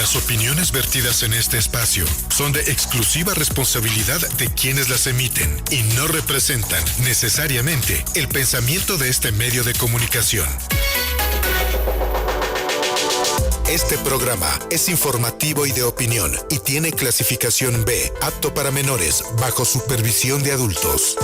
Las opiniones vertidas en este espacio son de exclusiva responsabilidad de quienes las emiten y no representan necesariamente el pensamiento de este medio de comunicación. Este programa es informativo y de opinión y tiene clasificación B, apto para menores, bajo supervisión de adultos.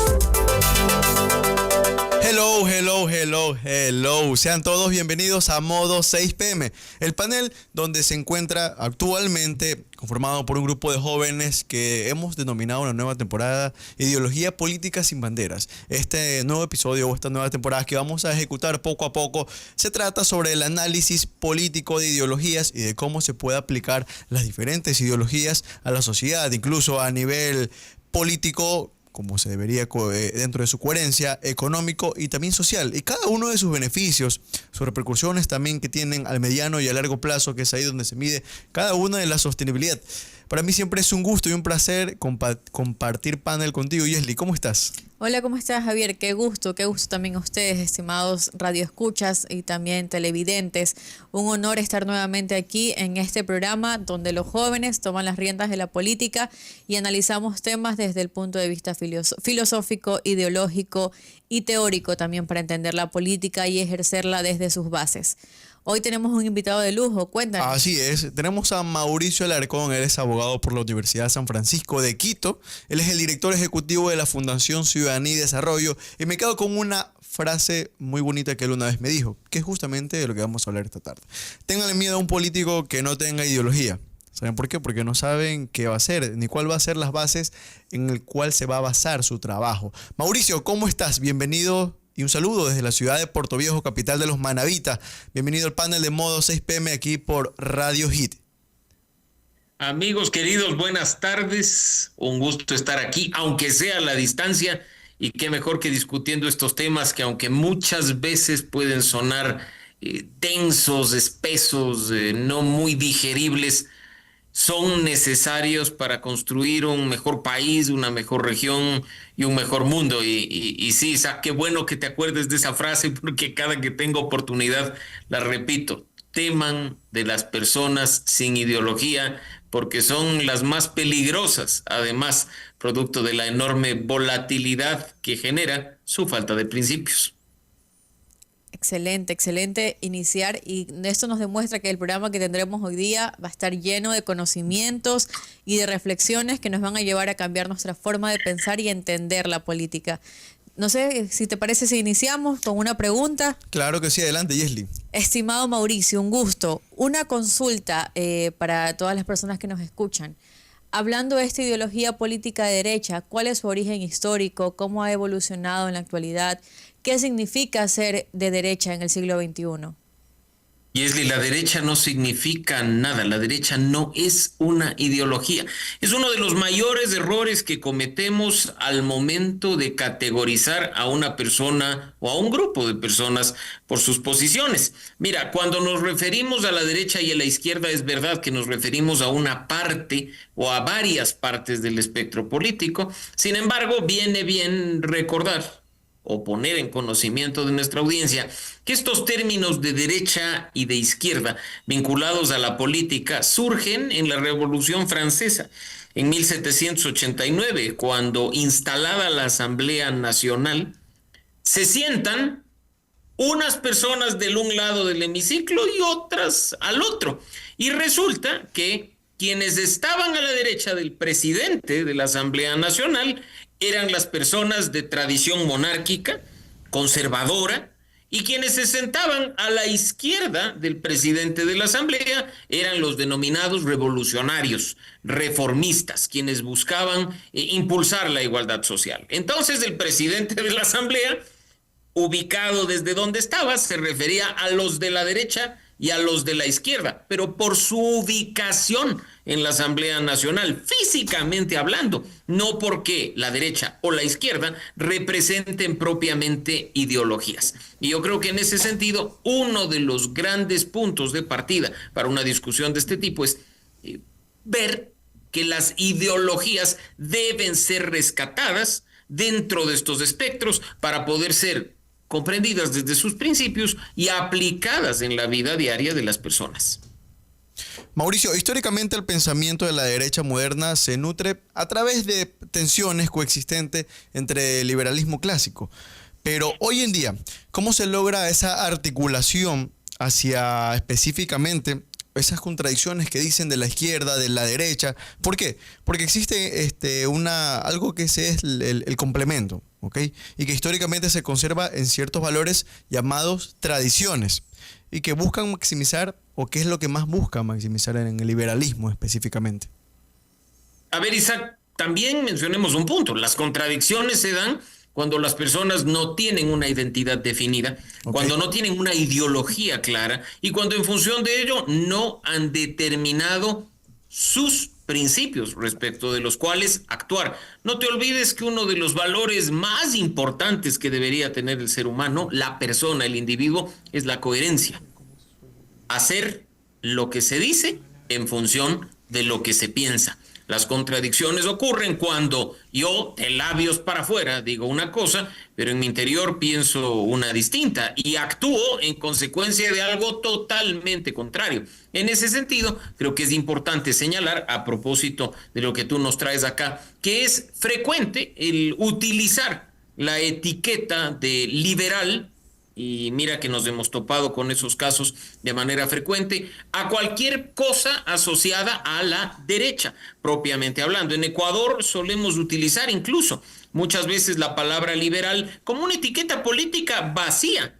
Hello. Sean todos bienvenidos a Modo 6 PM, el panel donde se encuentra actualmente conformado por un grupo de jóvenes que hemos denominado una nueva temporada Ideología Política sin Banderas. Este nuevo episodio o esta nueva temporada que vamos a ejecutar poco a poco se trata sobre el análisis político de ideologías y de cómo se puede aplicar las diferentes ideologías a la sociedad, incluso a nivel político, como se debería dentro de su coherencia, económico y también social. Y cada uno de sus beneficios, sus repercusiones también que tienen al mediano y a largo plazo, que es ahí donde se mide cada una de la sostenibilidad. Para mí siempre es un gusto y un placer compartir panel contigo. Yesli, ¿cómo estás? Hola, ¿cómo estás, Javier? Qué gusto también a ustedes, estimados radioescuchas y también televidentes. Un honor estar nuevamente aquí en este programa donde los jóvenes toman las riendas de la política y analizamos temas desde el punto de vista filosófico, ideológico y teórico también para entender la política y ejercerla desde sus bases. Hoy tenemos un invitado de lujo, cuéntanos. Así es, tenemos a Mauricio Alarcón, él es abogado por la Universidad de San Francisco de Quito, él es el director ejecutivo de la Fundación Ciudadanía y Desarrollo, y me quedo con una frase muy bonita que él una vez me dijo, que es justamente de lo que vamos a hablar esta tarde. Ténganle miedo a un político que no tenga ideología. ¿Saben por qué? Porque no saben qué va a hacer, ni cuál va a ser las bases en el cual se va a basar su trabajo. Mauricio, ¿cómo estás? Bienvenido. Y un saludo desde la ciudad de Puerto Viejo, capital de los Manavitas. Bienvenido al panel de Modo 6 PM aquí por Radio Hit. Amigos queridos, buenas tardes. Un gusto estar aquí, aunque sea a la distancia. Y qué mejor que discutiendo estos temas que aunque muchas veces pueden sonar tensos, espesos, no muy digeribles, son necesarios para construir un mejor país, una mejor región y un mejor mundo. Y sí, Isaac, qué bueno que te acuerdes de esa frase, porque cada que tengo oportunidad la repito. Teman de las personas sin ideología, porque son las más peligrosas, además, producto de la enorme volatilidad que genera su falta de principios. Excelente iniciar, y esto nos demuestra que el programa que tendremos hoy día va a estar lleno de conocimientos y de reflexiones que nos van a llevar a cambiar nuestra forma de pensar y entender la política. No sé si te parece si iniciamos con una pregunta. Claro que sí, adelante, Yesli. Estimado Mauricio, un gusto. Una consulta para todas las personas que nos escuchan. Hablando de esta ideología política de derecha, ¿cuál es su origen histórico? ¿Cómo ha evolucionado en la actualidad? ¿Qué significa ser de derecha en el siglo XXI? Yesli, la derecha no significa nada, la derecha no es una ideología. Es uno de los mayores errores que cometemos al momento de categorizar a una persona o a un grupo de personas por sus posiciones. Mira, cuando nos referimos a la derecha y a la izquierda, es verdad que nos referimos a una parte o a varias partes del espectro político. Sin embargo, viene bien recordar o poner en conocimiento de nuestra audiencia que estos términos de derecha y de izquierda vinculados a la política surgen en la Revolución Francesa en 1789, cuando instalada la Asamblea Nacional, se sientan unas personas del un lado del hemiciclo y otras al otro. Y resulta que quienes estaban a la derecha del presidente de la Asamblea Nacional eran las personas de tradición monárquica, conservadora, y quienes se sentaban a la izquierda del presidente de la Asamblea eran los denominados revolucionarios, reformistas, quienes buscaban impulsar la igualdad social. Entonces el presidente de la Asamblea, ubicado desde donde estaba, se refería a los de la derecha y a los de la izquierda, pero por su ubicación en la Asamblea Nacional, físicamente hablando, no porque la derecha o la izquierda representen propiamente ideologías. Y yo creo que en ese sentido, uno de los grandes puntos de partida para una discusión de este tipo es ver que las ideologías deben ser rescatadas dentro de estos espectros para poder ser comprendidas desde sus principios y aplicadas en la vida diaria de las personas. Mauricio, históricamente el pensamiento de la derecha moderna se nutre a través de tensiones coexistentes entre el liberalismo clásico. Pero hoy en día, ¿cómo se logra esa articulación hacia específicamente esas contradicciones que dicen de la izquierda, de la derecha? ¿Por qué? Porque existe algo que es el complemento, ¿ok? Y que históricamente se conserva en ciertos valores llamados tradiciones y que buscan maximizar, o qué es lo que más busca maximizar en el liberalismo específicamente. A ver, Isaac, también mencionemos un punto. Las contradicciones se dan cuando las personas no tienen una identidad definida, cuando no tienen una ideología clara y cuando en función de ello no han determinado sus principios respecto de los cuales actuar. No te olvides que uno de los valores más importantes que debería tener el ser humano, la persona, el individuo, es la coherencia. Hacer lo que se dice en función de lo que se piensa. Las contradicciones ocurren cuando yo, de labios para afuera, digo una cosa, pero en mi interior pienso una distinta y actúo en consecuencia de algo totalmente contrario. En ese sentido, creo que es importante señalar, a propósito de lo que tú nos traes acá, que es frecuente el utilizar la etiqueta de liberal, y mira que nos hemos topado con esos casos de manera frecuente, a cualquier cosa asociada a la derecha, propiamente hablando. En Ecuador solemos utilizar incluso muchas veces la palabra liberal como una etiqueta política vacía.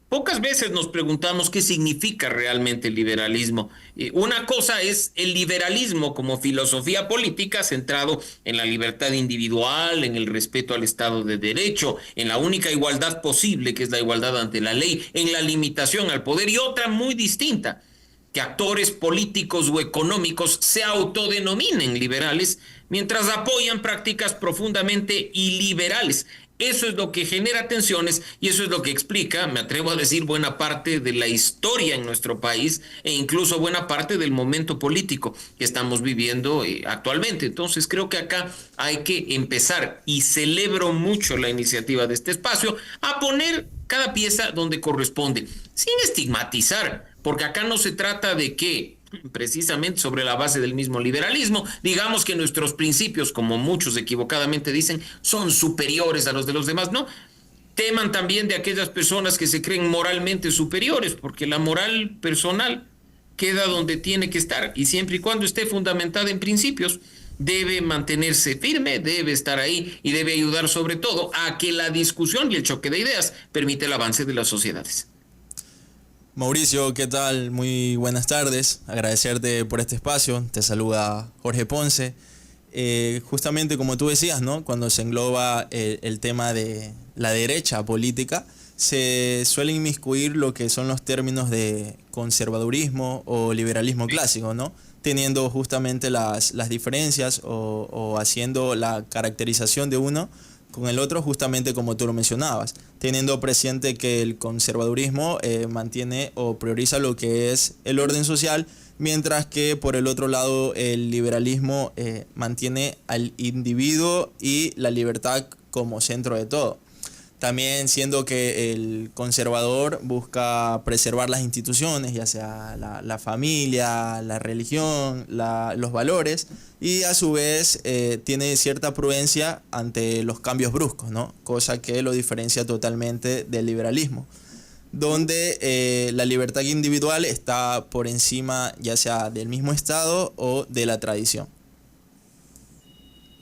Pocas veces nos preguntamos qué significa realmente el liberalismo. Una cosa es el liberalismo como filosofía política centrado en la libertad individual, en el respeto al Estado de Derecho, en la única igualdad posible, que es la igualdad ante la ley, en la limitación al poder, y otra muy distinta, que actores políticos o económicos se autodenominen liberales mientras apoyan prácticas profundamente iliberales. Eso es lo que genera tensiones y eso es lo que explica, me atrevo a decir, buena parte de la historia en nuestro país e incluso buena parte del momento político que estamos viviendo actualmente. Entonces creo que acá hay que empezar, y celebro mucho la iniciativa de este espacio, a poner cada pieza donde corresponde, sin estigmatizar, porque acá no se trata de que precisamente sobre la base del mismo liberalismo, digamos que nuestros principios, como muchos equivocadamente dicen, son superiores a los de los demás. No, teman también de aquellas personas que se creen moralmente superiores, porque la moral personal queda donde tiene que estar y siempre y cuando esté fundamentada en principios, debe mantenerse firme, debe estar ahí y debe ayudar sobre todo a que la discusión y el choque de ideas permite el avance de las sociedades. Mauricio, ¿qué tal? Muy buenas tardes. Agradecerte por este espacio. Te saluda Jorge Ponce. Justamente como tú decías, ¿no? Cuando se engloba el tema de la derecha política, se suelen inmiscuir lo que son los términos de conservadurismo o liberalismo clásico, ¿no? Teniendo justamente las diferencias o haciendo la caracterización de uno con el otro, justamente como tú lo mencionabas, teniendo presente que el conservadurismo mantiene o prioriza lo que es el orden social, mientras que por el otro lado el liberalismo mantiene al individuo y la libertad como centro de todo. También siendo que el conservador busca preservar las instituciones, ya sea la familia, la religión, los valores, y a su vez tiene cierta prudencia ante los cambios bruscos, ¿no? Cosa que lo diferencia totalmente del liberalismo, donde la libertad individual está por encima ya sea del mismo Estado o de la tradición.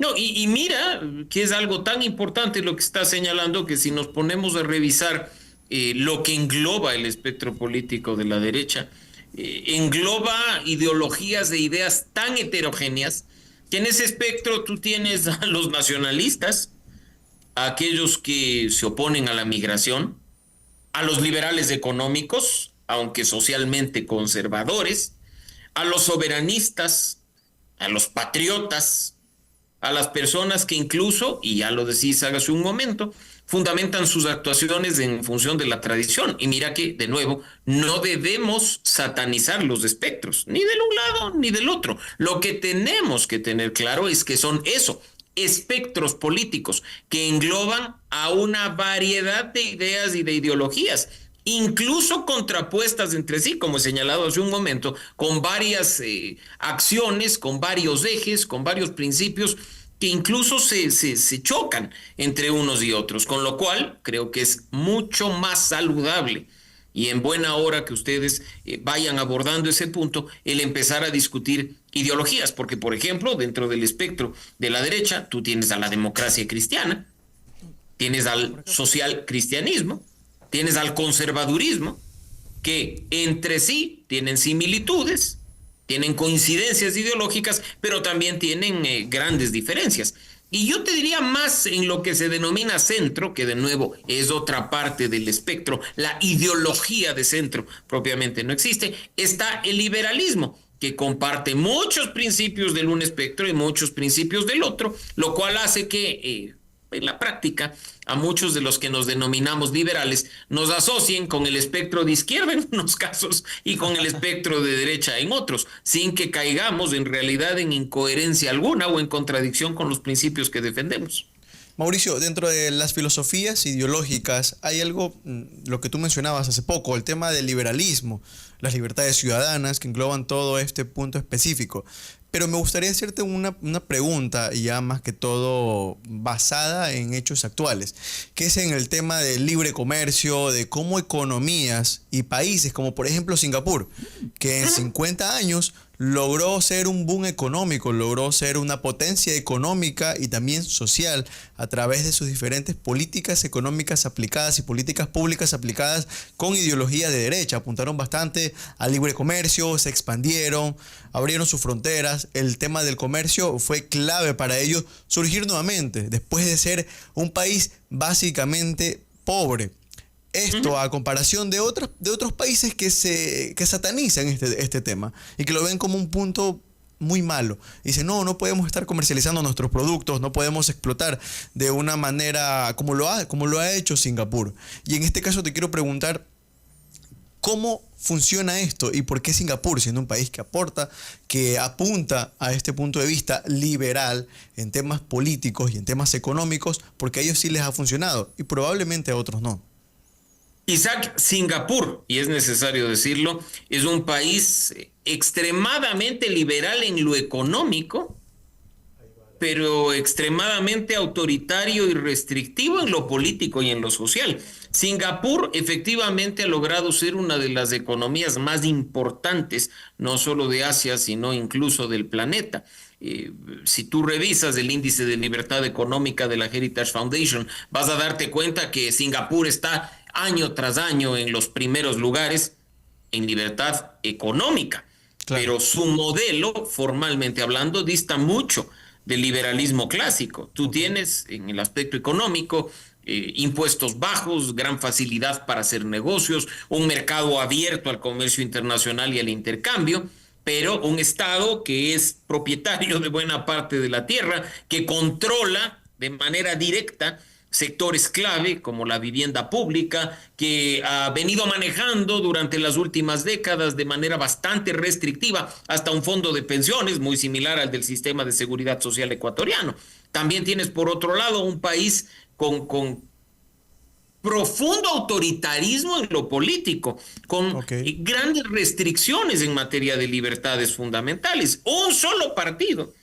No, y mira que es algo tan importante lo que está señalando, que si nos ponemos a revisar lo que engloba el espectro político de la derecha, engloba ideologías de ideas tan heterogéneas que en ese espectro tú tienes a los nacionalistas, a aquellos que se oponen a la migración, a los liberales económicos, aunque socialmente conservadores, a los soberanistas, a los patriotas, a las personas que incluso, y ya lo decís hace un momento, fundamentan sus actuaciones en función de la tradición. Y mira que, de nuevo, no debemos satanizar los espectros, ni del un lado ni del otro. Lo que tenemos que tener claro es que son eso, espectros políticos que engloban a una variedad de ideas y de ideologías. incluso contrapuestas entre sí, como he señalado hace un momento, con varias acciones, con varios ejes, con varios principios que incluso se chocan entre unos y otros, con lo cual creo que es mucho más saludable y en buena hora que ustedes vayan abordando ese punto, el empezar a discutir ideologías, porque por ejemplo, dentro del espectro de la derecha, tú tienes a la democracia cristiana, tienes al social cristianismo, tienes al conservadurismo, que entre sí tienen similitudes, tienen coincidencias ideológicas, pero también tienen grandes diferencias. Y yo te diría más en lo que se denomina centro, que de nuevo es otra parte del espectro, la ideología de centro propiamente no existe, está el liberalismo, que comparte muchos principios del un espectro y muchos principios del otro, lo cual hace que en la práctica a muchos de los que nos denominamos liberales nos asocien con el espectro de izquierda en unos casos y con el espectro de derecha en otros, sin que caigamos en realidad en incoherencia alguna o en contradicción con los principios que defendemos. Mauricio, dentro de las filosofías ideológicas hay algo, lo que tú mencionabas hace poco, el tema del liberalismo, las libertades ciudadanas que engloban todo este punto específico. Pero me gustaría hacerte una pregunta, ya más que todo basada en hechos actuales, que es en el tema del libre comercio, de cómo economías y países como por ejemplo Singapur, que en 50 años logró ser un boom económico, logró ser una potencia económica y también social a través de sus diferentes políticas económicas aplicadas y políticas públicas aplicadas con ideología de derecha. Apuntaron bastante al libre comercio, se expandieron, abrieron sus fronteras. El tema del comercio fue clave para ellos surgir nuevamente después de ser un país básicamente pobre. Esto a comparación de otros países que satanizan este tema y que lo ven como un punto muy malo. Dicen, no podemos estar comercializando nuestros productos, no podemos explotar de una manera como lo ha hecho Singapur. Y en este caso te quiero preguntar, ¿cómo funciona esto y por qué Singapur, siendo un país que aporta, que apunta a este punto de vista liberal en temas políticos y en temas económicos, porque a ellos sí les ha funcionado y probablemente a otros no? Isaac, Singapur, y es necesario decirlo, es un país extremadamente liberal en lo económico, pero extremadamente autoritario y restrictivo en lo político y en lo social. Singapur efectivamente ha logrado ser una de las economías más importantes, no solo de Asia, sino incluso del planeta. Si tú revisas el índice de libertad económica de la Heritage Foundation, vas a darte cuenta que Singapur está año tras año en los primeros lugares en libertad económica. Claro. Pero su modelo, formalmente hablando, dista mucho del liberalismo clásico. Tú tienes en el aspecto económico impuestos bajos, gran facilidad para hacer negocios, un mercado abierto al comercio internacional y al intercambio, pero un Estado que es propietario de buena parte de la tierra, que controla de manera directa sectores clave como la vivienda pública, que ha venido manejando durante las últimas décadas de manera bastante restrictiva hasta un fondo de pensiones muy similar al del sistema de seguridad social ecuatoriano. También tienes por otro lado un país con profundo autoritarismo en lo político, con grandes restricciones en materia de libertades fundamentales. Un solo partido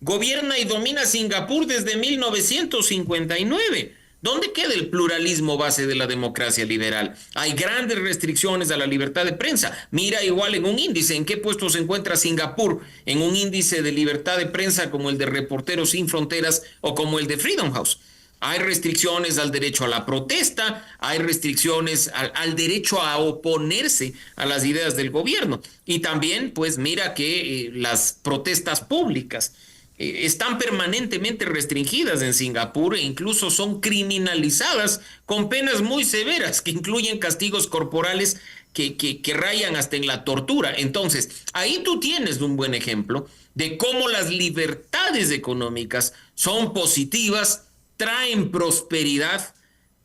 gobierna y domina Singapur desde 1959. ¿Dónde queda el pluralismo base de la democracia liberal? Hay grandes restricciones a la libertad de prensa. Mira igual en un índice, ¿en qué puesto se encuentra Singapur? En un índice de libertad de prensa como el de Reporteros Sin Fronteras o como el de Freedom House. Hay restricciones al derecho a la protesta, hay restricciones al derecho a oponerse a las ideas del gobierno. Y también, pues mira que las protestas públicas están permanentemente restringidas en Singapur e incluso son criminalizadas con penas muy severas que incluyen castigos corporales que rayan hasta en la tortura. Entonces, ahí tú tienes un buen ejemplo de cómo las libertades económicas son positivas, traen prosperidad.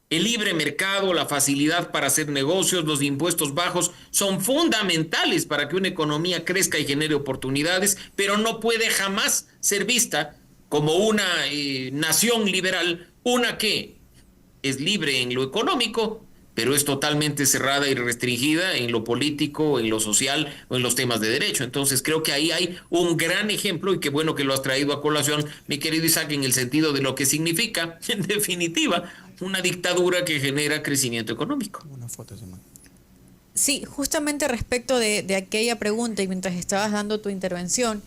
El libre mercado, la facilidad para hacer negocios, los impuestos bajos son fundamentales para que una economía crezca y genere oportunidades, pero no puede jamás ser vista como una nación liberal, una que es libre en lo económico, pero es totalmente cerrada y restringida en lo político, en lo social o en los temas de derecho. Entonces creo que ahí hay un gran ejemplo, y qué bueno que lo has traído a colación, mi querido Isaac, en el sentido de lo que significa, en definitiva, una dictadura que genera crecimiento económico. Una foto, Simón. Sí, justamente respecto de aquella pregunta y mientras estabas dando tu intervención,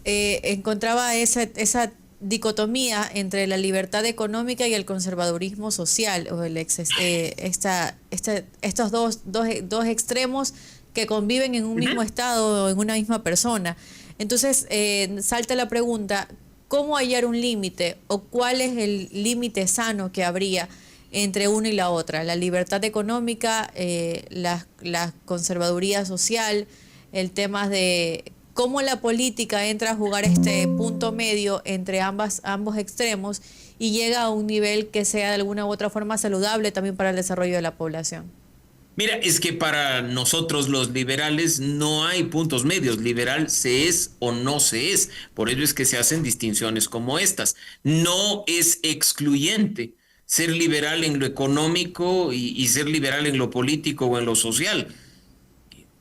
encontraba esa dicotomía entre la libertad económica y el conservadurismo social, o estos dos extremos que conviven en un mismo estado o en una misma persona. Entonces, salta la pregunta, ¿cómo hallar un límite o cuál es el límite sano que habría entre una y la otra? La libertad económica, la conservaduría social, el tema de cómo la política entra a jugar este punto medio entre ambos extremos y llega a un nivel que sea de alguna u otra forma saludable también para el desarrollo de la población. Mira, es que para nosotros los liberales no hay puntos medios. Liberal se es o no se es. Por ello es que se hacen distinciones como estas. No es excluyente ser liberal en lo económico y ser liberal en lo político o en lo social.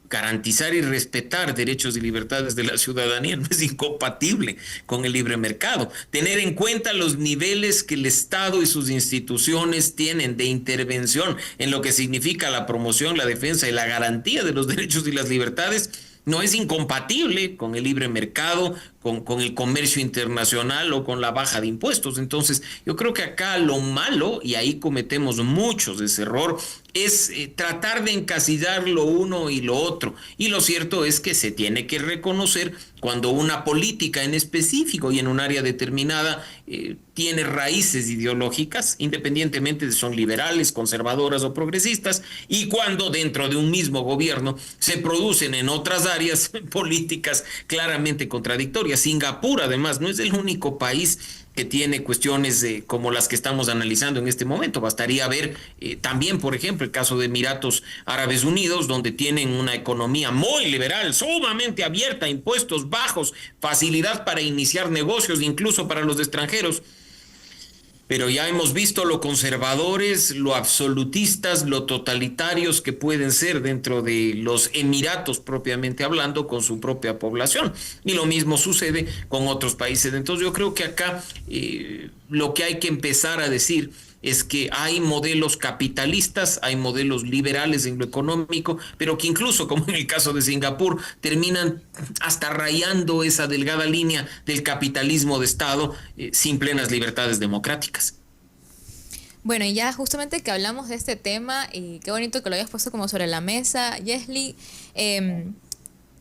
Garantizar y respetar derechos y libertades de la ciudadanía no es incompatible con el libre mercado. Tener en cuenta los niveles que el Estado y sus instituciones tienen de intervención en lo que significa la promoción, la defensa y la garantía de los derechos y las libertades no es incompatible con el libre mercado, con el comercio internacional o con la baja de impuestos. Entonces, yo creo que acá lo malo, y ahí cometemos muchos de ese error, es tratar de encasillar lo uno y lo otro. Y lo cierto es que se tiene que reconocer cuando una política en específico y en un área determinada tiene raíces ideológicas, independientemente de si son liberales, conservadoras o progresistas, y cuando dentro de un mismo gobierno se producen en otras áreas políticas claramente contradictorias. Singapur, además, no es el único país que tiene cuestiones como las que estamos analizando en este momento. Bastaría ver también, por ejemplo, el caso de Emiratos Árabes Unidos, donde tienen una economía muy liberal, sumamente abierta, impuestos bajos, facilidad para iniciar negocios, incluso para los extranjeros. Pero ya hemos visto lo conservadores, lo absolutistas, lo totalitarios que pueden ser dentro de los Emiratos propiamente hablando con su propia población. Y lo mismo sucede con otros países. Entonces yo creo que acá lo que hay que empezar a decir es que hay modelos capitalistas, hay modelos liberales en lo económico, pero que incluso, como en el caso de Singapur, terminan hasta rayando esa delgada línea del capitalismo de Estado sin plenas libertades democráticas. Bueno, y ya justamente que hablamos de este tema, y qué bonito que lo hayas puesto como sobre la mesa, Yesli,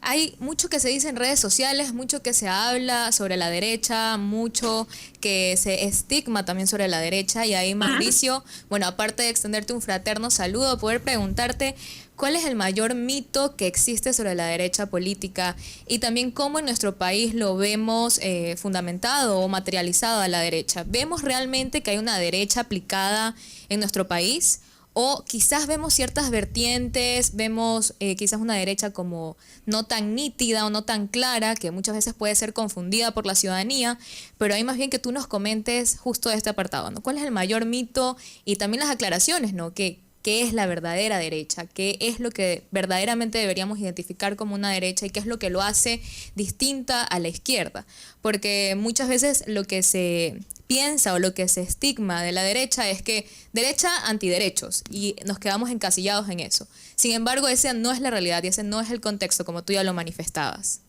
hay mucho que se dice en redes sociales, mucho que se habla sobre la derecha, mucho que se estigma también sobre la derecha. Y ahí, Mauricio, bueno, aparte de extenderte un fraterno saludo, poder preguntarte cuál es el mayor mito que existe sobre la derecha política y también cómo en nuestro país lo vemos fundamentado o materializado a la derecha. ¿Vemos realmente que hay una derecha aplicada en nuestro país? O quizás vemos ciertas vertientes, vemos quizás una derecha como no tan nítida o no tan clara, que muchas veces puede ser confundida por la ciudadanía, pero ahí más bien que tú nos comentes justo de este apartado, ¿no? ¿Cuál es el mayor mito? Y también las aclaraciones, ¿no? ¿Qué es la verdadera derecha? ¿Qué es lo que verdaderamente deberíamos identificar como una derecha y qué es lo que lo hace distinta a la izquierda? Porque muchas veces lo que se piensa o lo que se estigma de la derecha es que derecha antiderechos y nos quedamos encasillados en eso. Sin embargo, esa no es la realidad y ese no es el contexto como tú ya lo manifestabas.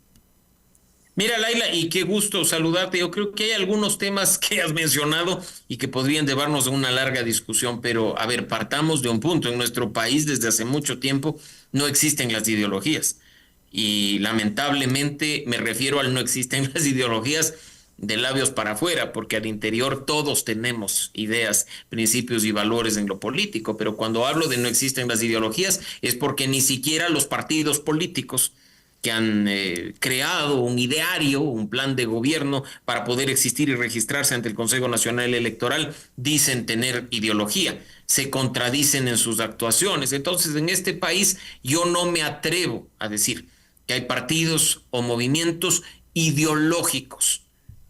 Mira, Laila, y qué gusto saludarte. Yo creo que hay algunos temas que has mencionado y que podrían llevarnos a una larga discusión, pero a ver, partamos de un punto. En nuestro país desde hace mucho tiempo no existen las ideologías y lamentablemente me refiero al no existen las ideologías de labios para afuera, porque al interior todos tenemos ideas, principios y valores en lo político, pero cuando hablo de no existen las ideologías es porque ni siquiera los partidos políticos que han creado un ideario, un plan de gobierno para poder existir y registrarse ante el Consejo Nacional Electoral, dicen tener ideología, se contradicen en sus actuaciones. Entonces, en este país yo no me atrevo a decir que hay partidos o movimientos ideológicos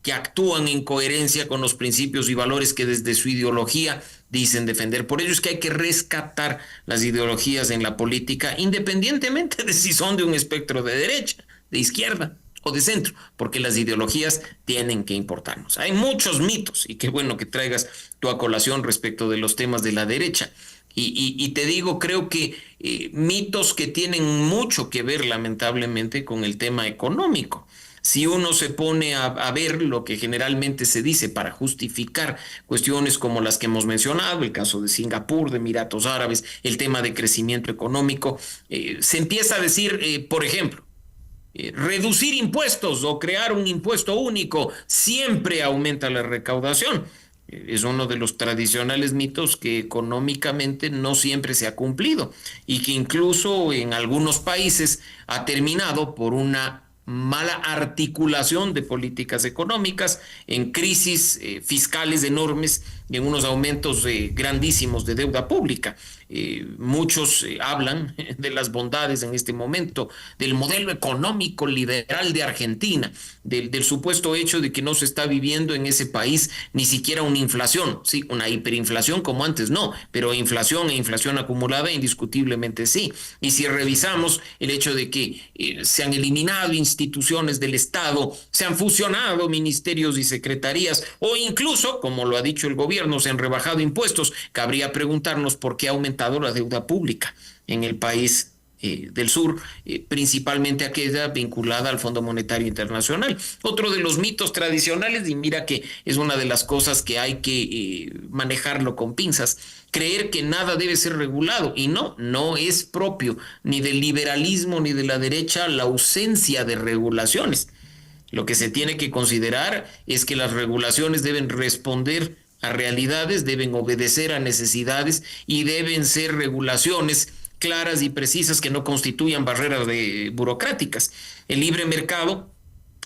que actúan en coherencia con los principios y valores que desde su ideología dicen defender. Por ello es que hay que rescatar las ideologías en la política, independientemente de si son de un espectro de derecha, de izquierda o de centro, porque las ideologías tienen que importarnos. Hay muchos mitos, y qué bueno que traigas tu a colación respecto de los temas de la derecha. Y te digo, creo que mitos que tienen mucho que ver, lamentablemente, con el tema económico. Si uno se pone a ver lo que generalmente se dice para justificar cuestiones como las que hemos mencionado, el caso de Singapur, de Emiratos Árabes, el tema de crecimiento económico, se empieza a decir, por ejemplo, reducir impuestos o crear un impuesto único siempre aumenta la recaudación. Es uno de los tradicionales mitos que económicamente no siempre se ha cumplido y que incluso en algunos países ha terminado por una mala articulación de políticas económicas, en crisis fiscales enormes y en unos aumentos grandísimos de deuda pública. Muchos hablan de las bondades en este momento del modelo económico liberal de Argentina, del supuesto hecho de que no se está viviendo en ese país ni siquiera una inflación, sí, una hiperinflación como antes no, pero inflación e inflación acumulada indiscutiblemente sí. Y si revisamos el hecho de que se han eliminado instituciones del Estado, se han fusionado ministerios y secretarías, o incluso, como lo ha dicho el gobierno, se han rebajado impuestos, cabría preguntarnos por qué ha aumentado la deuda pública en el país del sur, principalmente aquella vinculada al Fondo Monetario Internacional. Otro de los mitos tradicionales, y mira que es una de las cosas que hay que manejarlo con pinzas, creer que nada debe ser regulado, y no es propio ni del liberalismo ni de la derecha la ausencia de regulaciones. Lo que se tiene que considerar es que las regulaciones deben responder a realidades, deben obedecer a necesidades y deben ser regulaciones claras y precisas que no constituyan barreras burocráticas. El libre mercado,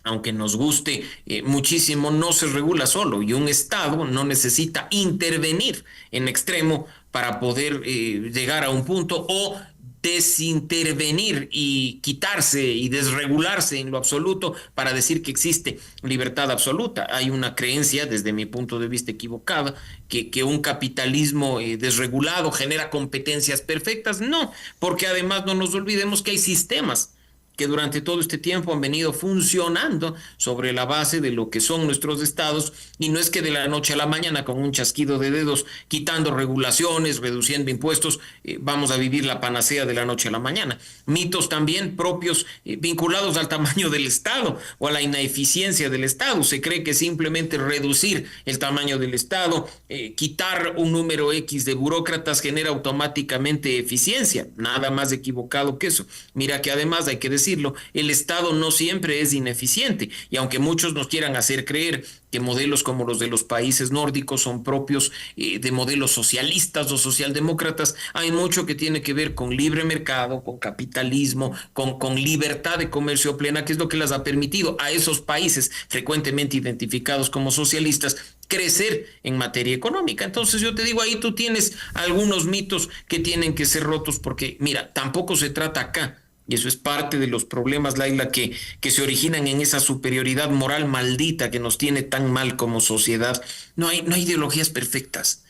aunque nos guste muchísimo, no se regula solo, y un Estado no necesita intervenir en extremo para poder llegar a un punto o desintervenir y quitarse y desregularse en lo absoluto para decir que existe libertad absoluta. Hay una creencia, desde mi punto de vista equivocada, que un capitalismo desregulado genera competencias perfectas. No, porque además no nos olvidemos que hay sistemas que durante todo este tiempo han venido funcionando sobre la base de lo que son nuestros estados, y no es que de la noche a la mañana, con un chasquido de dedos, quitando regulaciones, reduciendo impuestos, vamos a vivir la panacea de la noche a la mañana. Mitos también propios vinculados al tamaño del Estado o a la ineficiencia del Estado. Se cree que simplemente reducir el tamaño del Estado, quitar un número X de burócratas genera automáticamente eficiencia. Nada más equivocado que eso. Mira que además hay que decir, el Estado no siempre es ineficiente, y aunque muchos nos quieran hacer creer que modelos como los de los países nórdicos son propios de modelos socialistas o socialdemócratas, hay mucho que tiene que ver con libre mercado, con capitalismo, con libertad de comercio plena, que es lo que les ha permitido a esos países frecuentemente identificados como socialistas crecer en materia económica. Entonces yo te digo, ahí tú tienes algunos mitos que tienen que ser rotos, porque mira, tampoco se trata acá, y eso es parte de los problemas, Laila, que se originan en esa superioridad moral maldita que nos tiene tan mal como sociedad. No hay ideologías perfectas.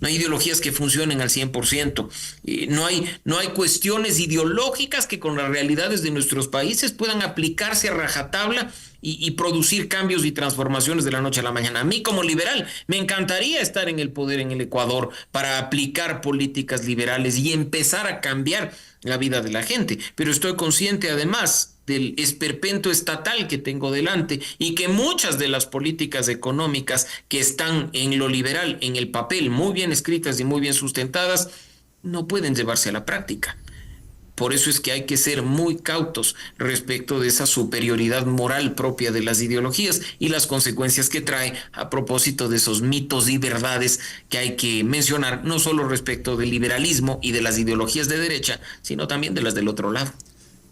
No hay ideologías que funcionen al 100%. No hay cuestiones ideológicas que con las realidades de nuestros países puedan aplicarse a rajatabla y producir cambios y transformaciones de la noche a la mañana. A mí como liberal me encantaría estar en el poder en el Ecuador para aplicar políticas liberales y empezar a cambiar la vida de la gente, pero estoy consciente además del esperpento estatal que tengo delante, y que muchas de las políticas económicas que están en lo liberal, en el papel, muy bien escritas y muy bien sustentadas, no pueden llevarse a la práctica. Por eso es que hay que ser muy cautos respecto de esa superioridad moral propia de las ideologías y las consecuencias que trae a propósito de esos mitos y verdades que hay que mencionar, no solo respecto del liberalismo y de las ideologías de derecha, sino también de las del otro lado.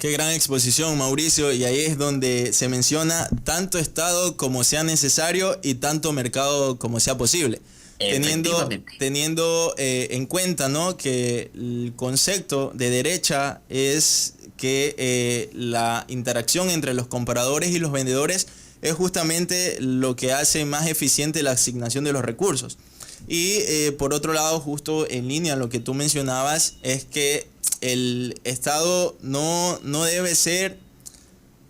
Qué gran exposición, Mauricio, y ahí es donde se menciona tanto Estado como sea necesario y tanto mercado como sea posible. Teniendo en cuenta, ¿no?, que el concepto de derecha es que la interacción entre los compradores y los vendedores es justamente lo que hace más eficiente la asignación de los recursos. Y por otro lado, justo en línea lo que tú mencionabas, es que el Estado no debe ser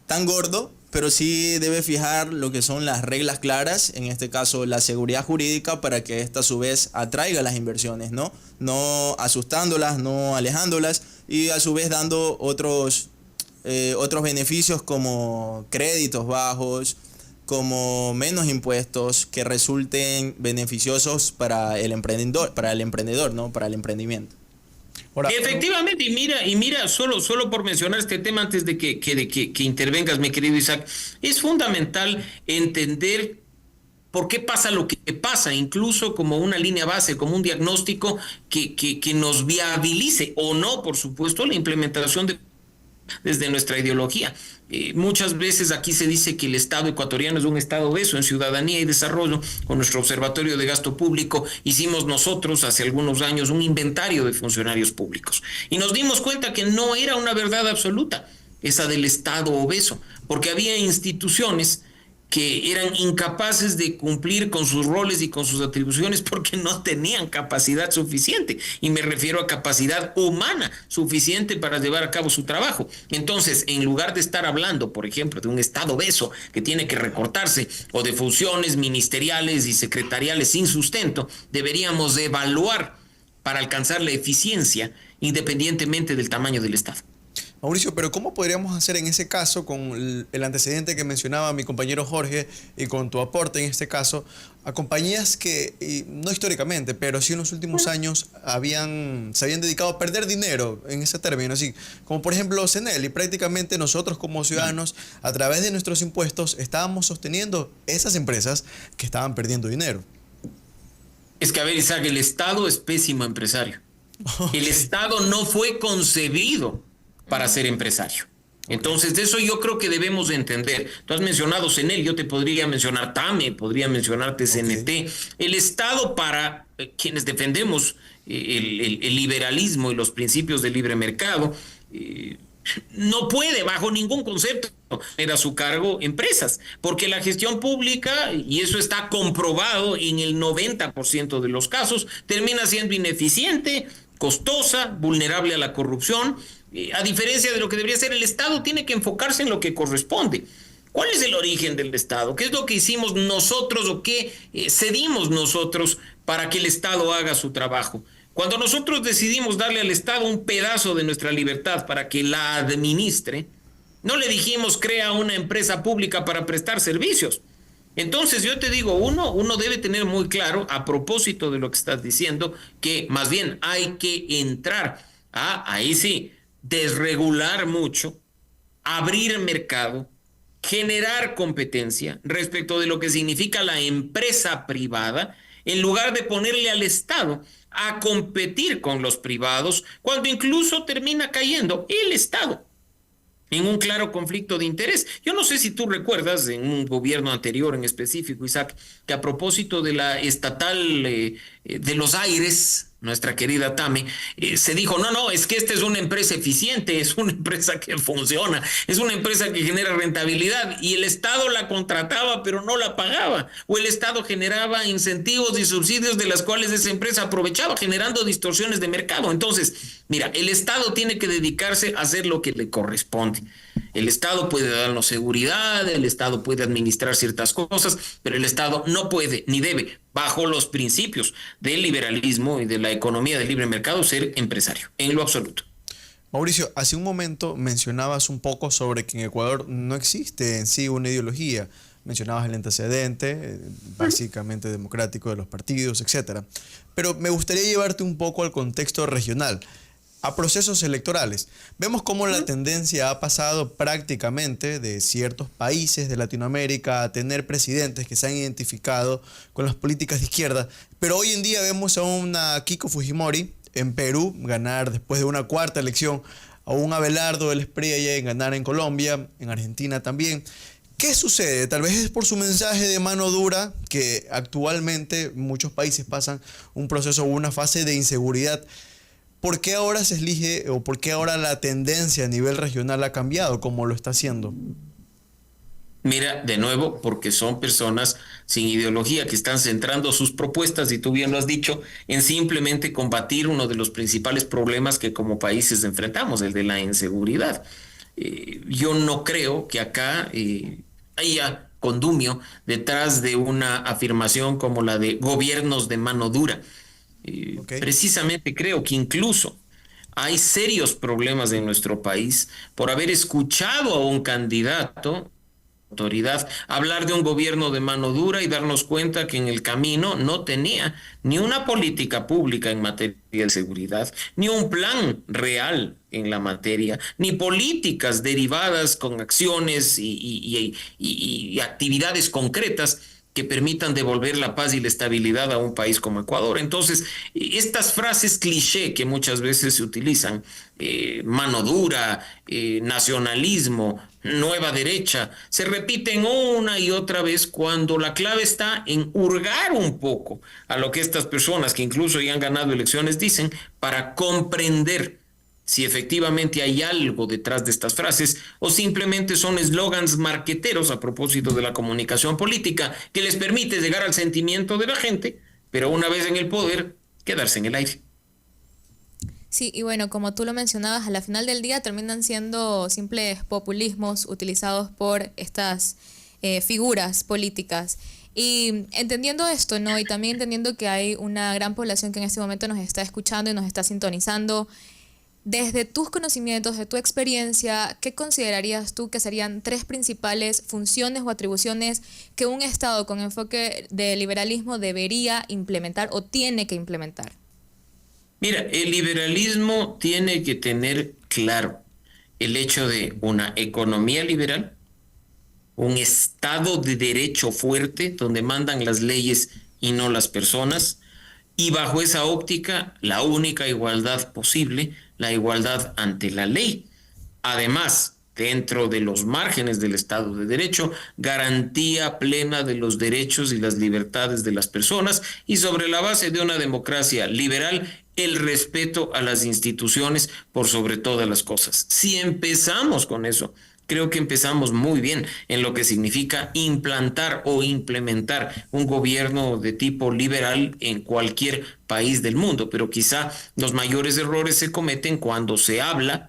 tan gordo, pero sí debe fijar lo que son las reglas claras, en este caso la seguridad jurídica, para que ésta a su vez atraiga las inversiones, ¿no? No asustándolas, no alejándolas, y a su vez dando otros beneficios como créditos bajos, como menos impuestos que resulten beneficiosos para el emprendedor, ¿no? Para el emprendimiento. Ahora, Efectivamente, y mira, solo por mencionar este tema antes de que intervengas, mi querido Isaac, es fundamental entender por qué pasa lo que pasa, incluso como una línea base, como un diagnóstico que nos viabilice o no, por supuesto, la implementación desde nuestra ideología. Muchas veces aquí se dice que el Estado ecuatoriano es un Estado obeso. En Ciudadanía y Desarrollo, con nuestro Observatorio de Gasto Público, hicimos nosotros hace algunos años un inventario de funcionarios públicos y nos dimos cuenta que no era una verdad absoluta esa del Estado obeso, porque había instituciones que eran incapaces de cumplir con sus roles y con sus atribuciones porque no tenían capacidad suficiente, y me refiero a capacidad humana suficiente para llevar a cabo su trabajo. Entonces, en lugar de estar hablando, por ejemplo, de un Estado obeso que tiene que recortarse, o de funciones ministeriales y secretariales sin sustento, deberíamos evaluar para alcanzar la eficiencia independientemente del tamaño del Estado. Mauricio, pero ¿cómo podríamos hacer en ese caso, con el antecedente que mencionaba mi compañero Jorge y con tu aporte en este caso, a compañías que, no históricamente, pero sí en los últimos años se habían dedicado a perder dinero en ese término, así como por ejemplo CNEL, y prácticamente nosotros como ciudadanos, a través de nuestros impuestos, estábamos sosteniendo esas empresas que estaban perdiendo dinero? Es que, a ver, Isaac, el Estado es pésimo empresario. El Estado no fue concebido para ser empresario. Entonces, de eso yo creo que debemos de entender. Tú has mencionado CNEL, yo te podría mencionar TAME, podría mencionarte CNT. El Estado, para quienes defendemos el liberalismo y los principios del libre mercado, no puede bajo ningún concepto tener a su cargo empresas, porque la gestión pública, y eso está comprobado en el 90% de los casos, termina siendo ineficiente, costosa, vulnerable a la corrupción. A diferencia de lo que debería ser, el Estado tiene que enfocarse en lo que corresponde. ¿Cuál es el origen del Estado? ¿Qué es lo que hicimos nosotros o qué cedimos nosotros para que el Estado haga su trabajo? Cuando nosotros decidimos darle al Estado un pedazo de nuestra libertad para que la administre, no le dijimos crea una empresa pública para prestar servicios. Entonces yo te digo, uno debe tener muy claro, a propósito de lo que estás diciendo, que más bien hay que entrar ahí sí, desregular mucho, abrir mercado, generar competencia respecto de lo que significa la empresa privada, en lugar de ponerle al Estado a competir con los privados, cuando incluso termina cayendo el Estado en un claro conflicto de interés. Yo no sé si tú recuerdas, en un gobierno anterior en específico, Isaac, que a propósito de la estatal de los aires, nuestra querida TAME, se dijo, no, es que esta es una empresa eficiente, es una empresa que funciona, es una empresa que genera rentabilidad, y el Estado la contrataba pero no la pagaba, o el Estado generaba incentivos y subsidios de las cuales esa empresa aprovechaba, generando distorsiones de mercado. Entonces, mira, el Estado tiene que dedicarse a hacer lo que le corresponde. El Estado puede darnos seguridad, el Estado puede administrar ciertas cosas, pero el Estado no puede ni debe, bajo los principios del liberalismo y de la economía del libre mercado, ser empresario, en lo absoluto. Mauricio, hace un momento mencionabas un poco sobre que en Ecuador no existe en sí una ideología. Mencionabas el antecedente, básicamente democrático de los partidos, etc. Pero me gustaría llevarte un poco al contexto regional, a procesos electorales. Vemos cómo la tendencia ha pasado prácticamente de ciertos países de Latinoamérica a tener presidentes que se han identificado con las políticas de izquierda, pero hoy en día vemos a una Keiko Fujimori en Perú ganar después de una cuarta elección, a un Abelardo del Espriella en ganar en Colombia, en Argentina también. ¿Qué sucede? Tal vez es por su mensaje de mano dura, que actualmente muchos países pasan un proceso o una fase de inseguridad. ¿Por qué ahora se elige o por qué ahora la tendencia a nivel regional ha cambiado como lo está haciendo? Mira, de nuevo, porque son personas sin ideología que están centrando sus propuestas, y tú bien lo has dicho, en simplemente combatir uno de los principales problemas que como países enfrentamos, el de la inseguridad. Yo no creo que acá haya condumio detrás de una afirmación como la de gobiernos de mano dura. Ok. Precisamente creo que incluso hay serios problemas en nuestro país por haber escuchado a un candidato autoridad, hablar de un gobierno de mano dura y darnos cuenta que en el camino no tenía ni una política pública en materia de seguridad, ni un plan real en la materia, ni políticas derivadas con acciones y actividades concretas que permitan devolver la paz y la estabilidad a un país como Ecuador. Entonces, estas frases cliché que muchas veces se utilizan, mano dura, nacionalismo, nueva derecha, se repiten una y otra vez cuando la clave está en hurgar un poco a lo que estas personas que incluso ya han ganado elecciones dicen para comprender si efectivamente hay algo detrás de estas frases o simplemente son eslogans marqueteros a propósito de la comunicación política que les permite llegar al sentimiento de la gente, pero una vez en el poder, quedarse en el aire. Sí, y bueno, como tú lo mencionabas, a la final del día terminan siendo simples populismos utilizados por estas figuras políticas. Y entendiendo esto, ¿no? Y también entendiendo que hay una gran población que en este momento nos está escuchando y nos está sintonizando, desde tus conocimientos, de tu experiencia, ¿qué considerarías tú que serían 3 principales funciones o atribuciones que un Estado con enfoque de liberalismo debería implementar o tiene que implementar? Mira, el liberalismo tiene que tener claro el hecho de una economía liberal, un Estado de derecho fuerte donde mandan las leyes y no las personas, y bajo esa óptica la única igualdad posible, la igualdad ante la ley. Además, dentro de los márgenes del Estado de Derecho, garantía plena de los derechos y las libertades de las personas y sobre la base de una democracia liberal, el respeto a las instituciones por sobre todas las cosas. Si empezamos con eso, creo que empezamos muy bien en lo que significa implantar o implementar un gobierno de tipo liberal en cualquier país del mundo, pero quizá los mayores errores se cometen cuando se habla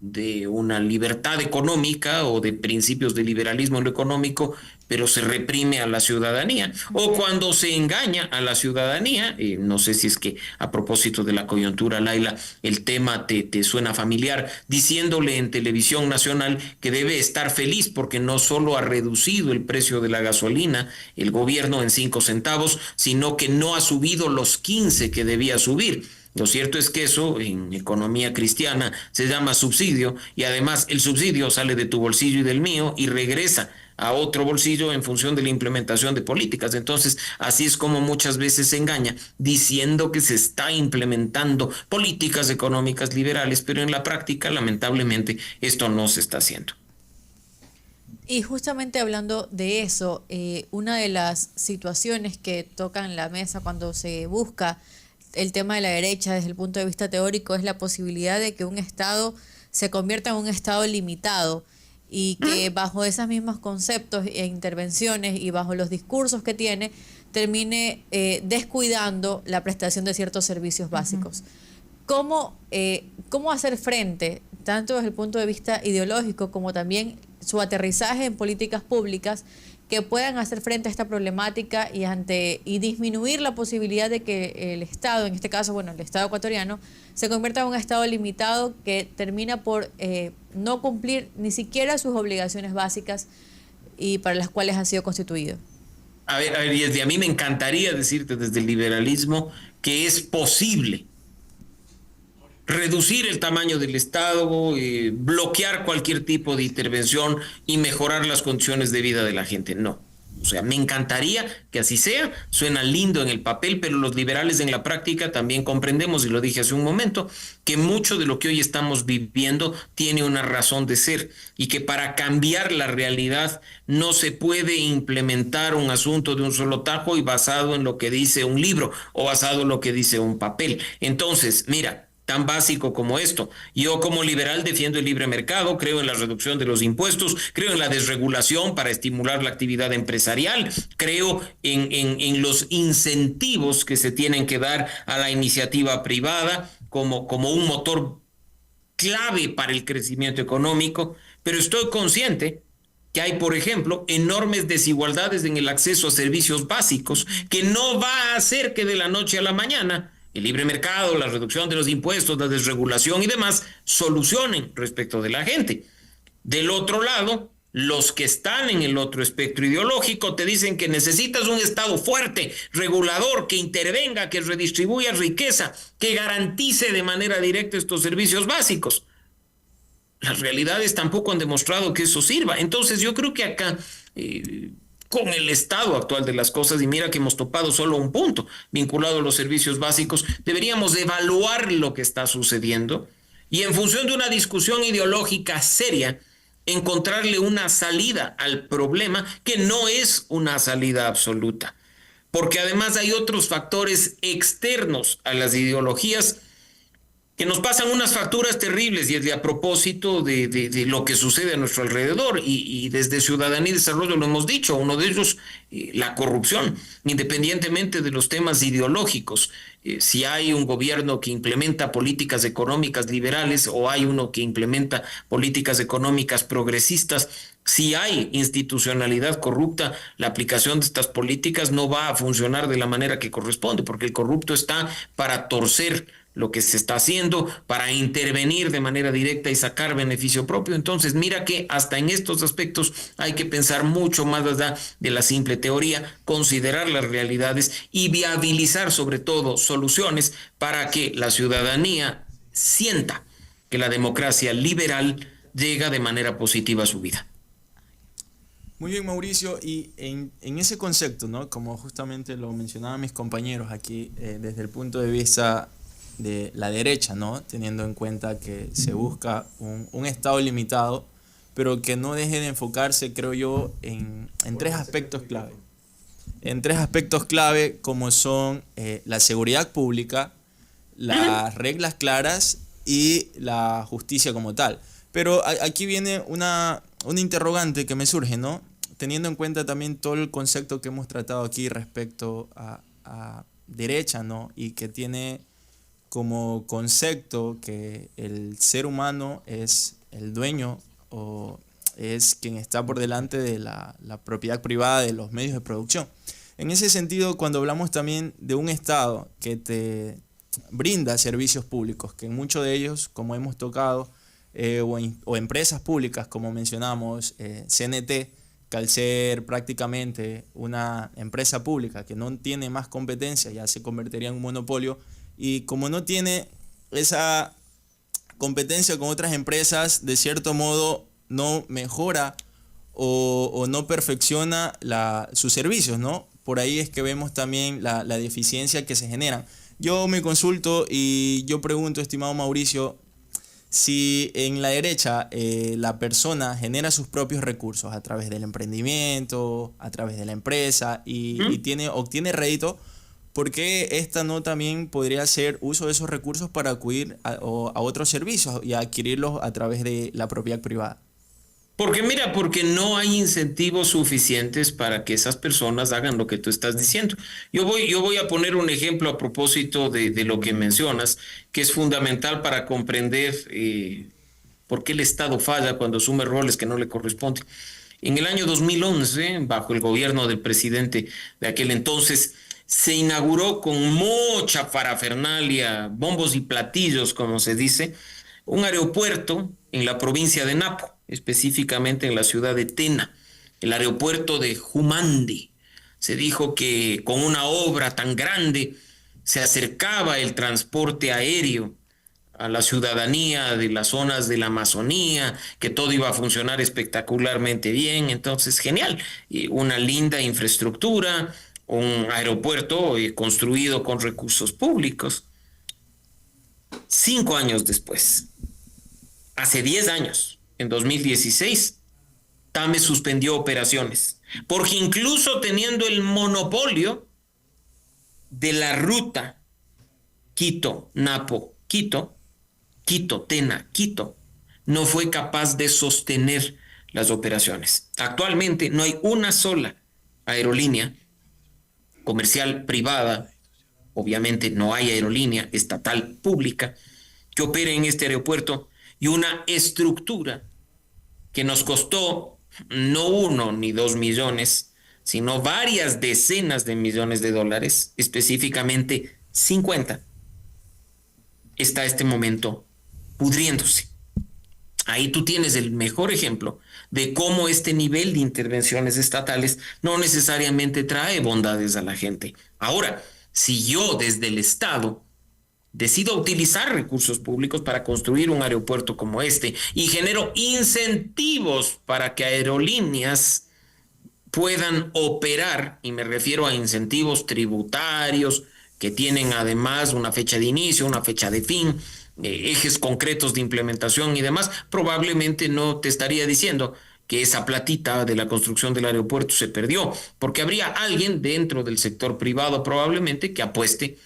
de una libertad económica o de principios de liberalismo en lo económico, pero se reprime a la ciudadanía. O cuando se engaña a la ciudadanía, no sé si es que a propósito de la coyuntura, Laila, el tema te suena familiar, diciéndole en televisión nacional que debe estar feliz porque no solo ha reducido el precio de la gasolina, el gobierno en 5 centavos, sino que no ha subido los 15 que debía subir. Lo cierto es que eso en economía cristiana se llama subsidio y además el subsidio sale de tu bolsillo y del mío y regresa a otro bolsillo en función de la implementación de políticas. Entonces, así es como muchas veces se engaña diciendo que se está implementando políticas económicas liberales, pero en la práctica, lamentablemente, esto no se está haciendo. Y justamente hablando de eso, una de las situaciones que tocan la mesa cuando se busca el tema de la derecha desde el punto de vista teórico es la posibilidad de que un Estado se convierta en un Estado limitado y que bajo esos mismos conceptos e intervenciones y bajo los discursos que tiene, termine descuidando la prestación de ciertos servicios básicos. ¿Cómo hacer frente, tanto desde el punto de vista ideológico como también su aterrizaje en políticas públicas, que puedan hacer frente a esta problemática y disminuir la posibilidad de que el Estado, en este caso, bueno, el Estado ecuatoriano, se convierta en un Estado limitado que termina por no cumplir ni siquiera sus obligaciones básicas y para las cuales ha sido constituido? A ver, y desde a mí me encantaría decirte desde el liberalismo que es posible reducir el tamaño del Estado, bloquear cualquier tipo de intervención y mejorar las condiciones de vida de la gente. No. O sea, me encantaría que así sea, suena lindo en el papel, pero los liberales en la práctica también comprendemos, y lo dije hace un momento, que mucho de lo que hoy estamos viviendo tiene una razón de ser y que para cambiar la realidad no se puede implementar un asunto de un solo tajo y basado en lo que dice un libro o basado en lo que dice un papel. Entonces, mira, tan básico como esto. Yo como liberal defiendo el libre mercado, creo en la reducción de los impuestos, creo en la desregulación para estimular la actividad empresarial, creo en los incentivos que se tienen que dar a la iniciativa privada como un motor clave para el crecimiento económico, pero estoy consciente que hay, por ejemplo, enormes desigualdades en el acceso a servicios básicos, que no va a hacer que de la noche a la mañana el libre mercado, la reducción de los impuestos, la desregulación y demás solucionen respecto de la gente. Del otro lado, los que están en el otro espectro ideológico te dicen que necesitas un Estado fuerte, regulador, que intervenga, que redistribuya riqueza, que garantice de manera directa estos servicios básicos. Las realidades tampoco han demostrado que eso sirva. Entonces yo creo que acá, con el estado actual de las cosas, y mira que hemos topado solo un punto vinculado a los servicios básicos, deberíamos evaluar lo que está sucediendo y en función de una discusión ideológica seria, encontrarle una salida al problema que no es una salida absoluta. Porque además hay otros factores externos a las ideologías que nos pasan unas facturas terribles, y es de a propósito de lo que sucede a nuestro alrededor, y desde Ciudadanía y Desarrollo lo hemos dicho, uno de ellos, la corrupción, independientemente de los temas ideológicos. Si hay un gobierno que implementa políticas económicas liberales o hay uno que implementa políticas económicas progresistas, si hay institucionalidad corrupta, la aplicación de estas políticas no va a funcionar de la manera que corresponde, porque el corrupto está para torcer lo que se está haciendo, para intervenir de manera directa y sacar beneficio propio. Entonces, mira que hasta en estos aspectos hay que pensar mucho más allá de la simple teoría, considerar las realidades y viabilizar sobre todo soluciones para que la ciudadanía sienta que la democracia liberal llega de manera positiva a su vida. Muy bien, Mauricio, y en ese concepto, ¿no? Como justamente lo mencionaban mis compañeros aquí, desde el punto de vista de la derecha, ¿no? Teniendo en cuenta que se busca un Estado limitado, pero que no deje de enfocarse, creo yo, en tres aspectos clave. En tres aspectos clave como son la seguridad pública, las reglas claras y la justicia como tal. Pero aquí viene una interrogante que me surge, ¿no? Teniendo en cuenta también todo el concepto que hemos tratado aquí respecto a derecha, ¿no? Y que tiene como concepto que el ser humano es el dueño o es quien está por delante de la propiedad privada de los medios de producción. En ese sentido, cuando hablamos también de un Estado que te brinda servicios públicos, que en muchos de ellos, como hemos tocado, o empresas públicas, como mencionamos, CNT, que al ser prácticamente una empresa pública que no tiene más competencia, ya se convertiría en un monopolio, y como no tiene esa competencia con otras empresas, de cierto modo no mejora o no perfecciona sus servicios, ¿no? Por ahí es que vemos también la deficiencia que se generan. Yo me consulto y yo pregunto, estimado Mauricio, si en la derecha la persona genera sus propios recursos a través del emprendimiento, a través de la empresa y obtiene rédito, ¿por qué esta no también podría hacer uso de esos recursos para acudir a otros servicios y adquirirlos a través de la propiedad privada? Porque no hay incentivos suficientes para que esas personas hagan lo que tú estás diciendo. Yo voy a poner un ejemplo a propósito de lo que mencionas, que es fundamental para comprender por qué el Estado falla cuando asume roles que no le corresponden. En el año 2011, bajo el gobierno del presidente de aquel entonces, se inauguró con mucha parafernalia, bombos y platillos, como se dice, un aeropuerto en la provincia de Napo, específicamente en la ciudad de Tena, el aeropuerto de Humandi. Se dijo que con una obra tan grande se acercaba el transporte aéreo a la ciudadanía de las zonas de la Amazonía, que todo iba a funcionar espectacularmente bien. Entonces, genial, una linda infraestructura, un aeropuerto construido con recursos públicos. 5 años después, hace 10 años, en 2016, TAME suspendió operaciones, porque incluso teniendo el monopolio de la ruta Quito-Napo, Quito, no fue capaz de sostener las operaciones. Actualmente no hay una sola aerolínea comercial privada, obviamente no hay aerolínea estatal pública que opere en este aeropuerto, y una estructura que nos costó no 1 ni 2 millones, sino varias decenas de millones de dólares, específicamente 50, está este momento pudriéndose. Ahí tú tienes el mejor ejemplo de cómo este nivel de intervenciones estatales no necesariamente trae bondades a la gente. Ahora, si yo desde el Estado decido utilizar recursos públicos para construir un aeropuerto como este y genero incentivos para que aerolíneas puedan operar, y me refiero a incentivos tributarios que tienen además una fecha de inicio, una fecha de fin, ejes concretos de implementación y demás, probablemente no te estaría diciendo que esa platita de la construcción del aeropuerto se perdió, porque habría alguien dentro del sector privado probablemente que apueste,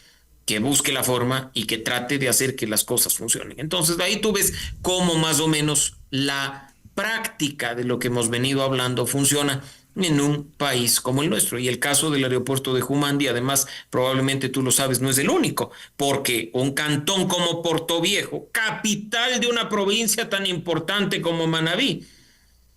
que busque la forma y que trate de hacer que las cosas funcionen. Entonces, de ahí tú ves cómo más o menos la práctica de lo que hemos venido hablando funciona en un país como el nuestro. Y el caso del aeropuerto de Humandí, además, probablemente tú lo sabes, no es el único, porque un cantón como Portoviejo, capital de una provincia tan importante como Manabí,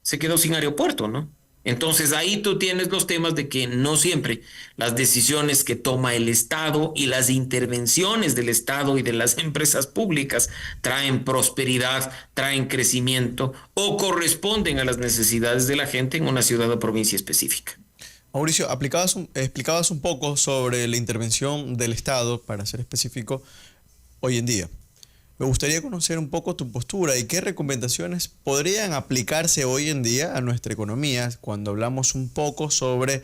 se quedó sin aeropuerto, ¿no? Entonces ahí tú tienes los temas de que no siempre las decisiones que toma el Estado y las intervenciones del Estado y de las empresas públicas traen prosperidad, traen crecimiento o corresponden a las necesidades de la gente en una ciudad o provincia específica. Mauricio, explicabas un poco sobre la intervención del Estado, para ser específico, hoy en día. Me gustaría conocer un poco tu postura y qué recomendaciones podrían aplicarse hoy en día a nuestra economía cuando hablamos un poco sobre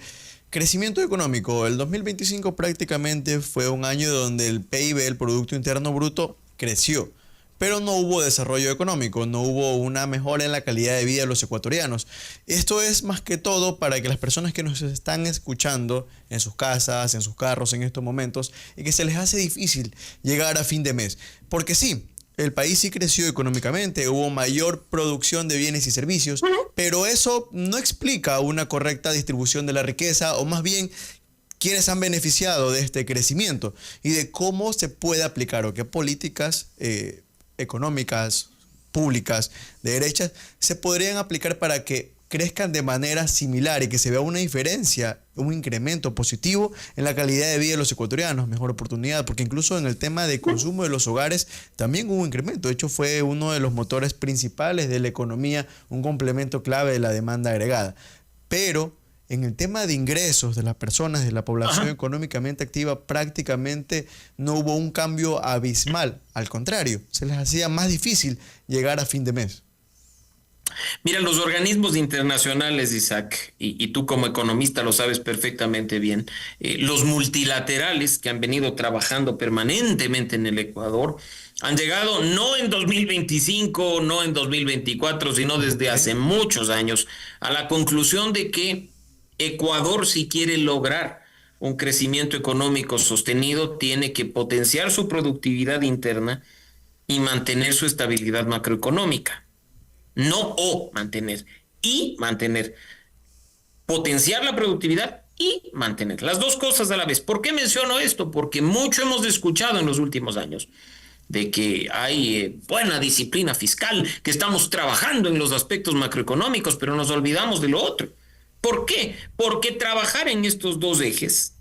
crecimiento económico. El 2025 prácticamente fue un año donde el PIB, el Producto Interno Bruto, creció, pero no hubo desarrollo económico, no hubo una mejora en la calidad de vida de los ecuatorianos. Esto es más que todo para que las personas que nos están escuchando en sus casas, en sus carros en estos momentos, y que se les hace difícil llegar a fin de mes. Porque sí, el país sí creció económicamente, hubo mayor producción de bienes y servicios, pero eso no explica una correcta distribución de la riqueza, o más bien quiénes han beneficiado de este crecimiento y de cómo se puede aplicar o qué políticas económicas, públicas, de derechas, se podrían aplicar para que crezcan de manera similar y que se vea una diferencia, un incremento positivo en la calidad de vida de los ecuatorianos, mejor oportunidad, porque incluso en el tema de consumo de los hogares también hubo un incremento. De hecho, fue uno de los motores principales de la economía, un complemento clave de la demanda agregada. Pero en el tema de ingresos de las personas, de la población económicamente activa, prácticamente no hubo un cambio abismal. Al contrario, se les hacía más difícil llegar a fin de mes. Mira, los organismos internacionales, Isaac, y tú como economista lo sabes perfectamente bien, los multilaterales que han venido trabajando permanentemente en el Ecuador, han llegado no en 2025, no en 2024, sino desde hace muchos años, a la conclusión de que Ecuador, si quiere lograr un crecimiento económico sostenido, tiene que potenciar su productividad interna y mantener su estabilidad macroeconómica. No mantener, y mantener. Potenciar la productividad y mantener. Las dos cosas a la vez. ¿Por qué menciono esto? Porque mucho hemos escuchado en los últimos años de que hay buena disciplina fiscal, que estamos trabajando en los aspectos macroeconómicos, pero nos olvidamos de lo otro. ¿Por qué? Porque trabajar en estos dos ejes,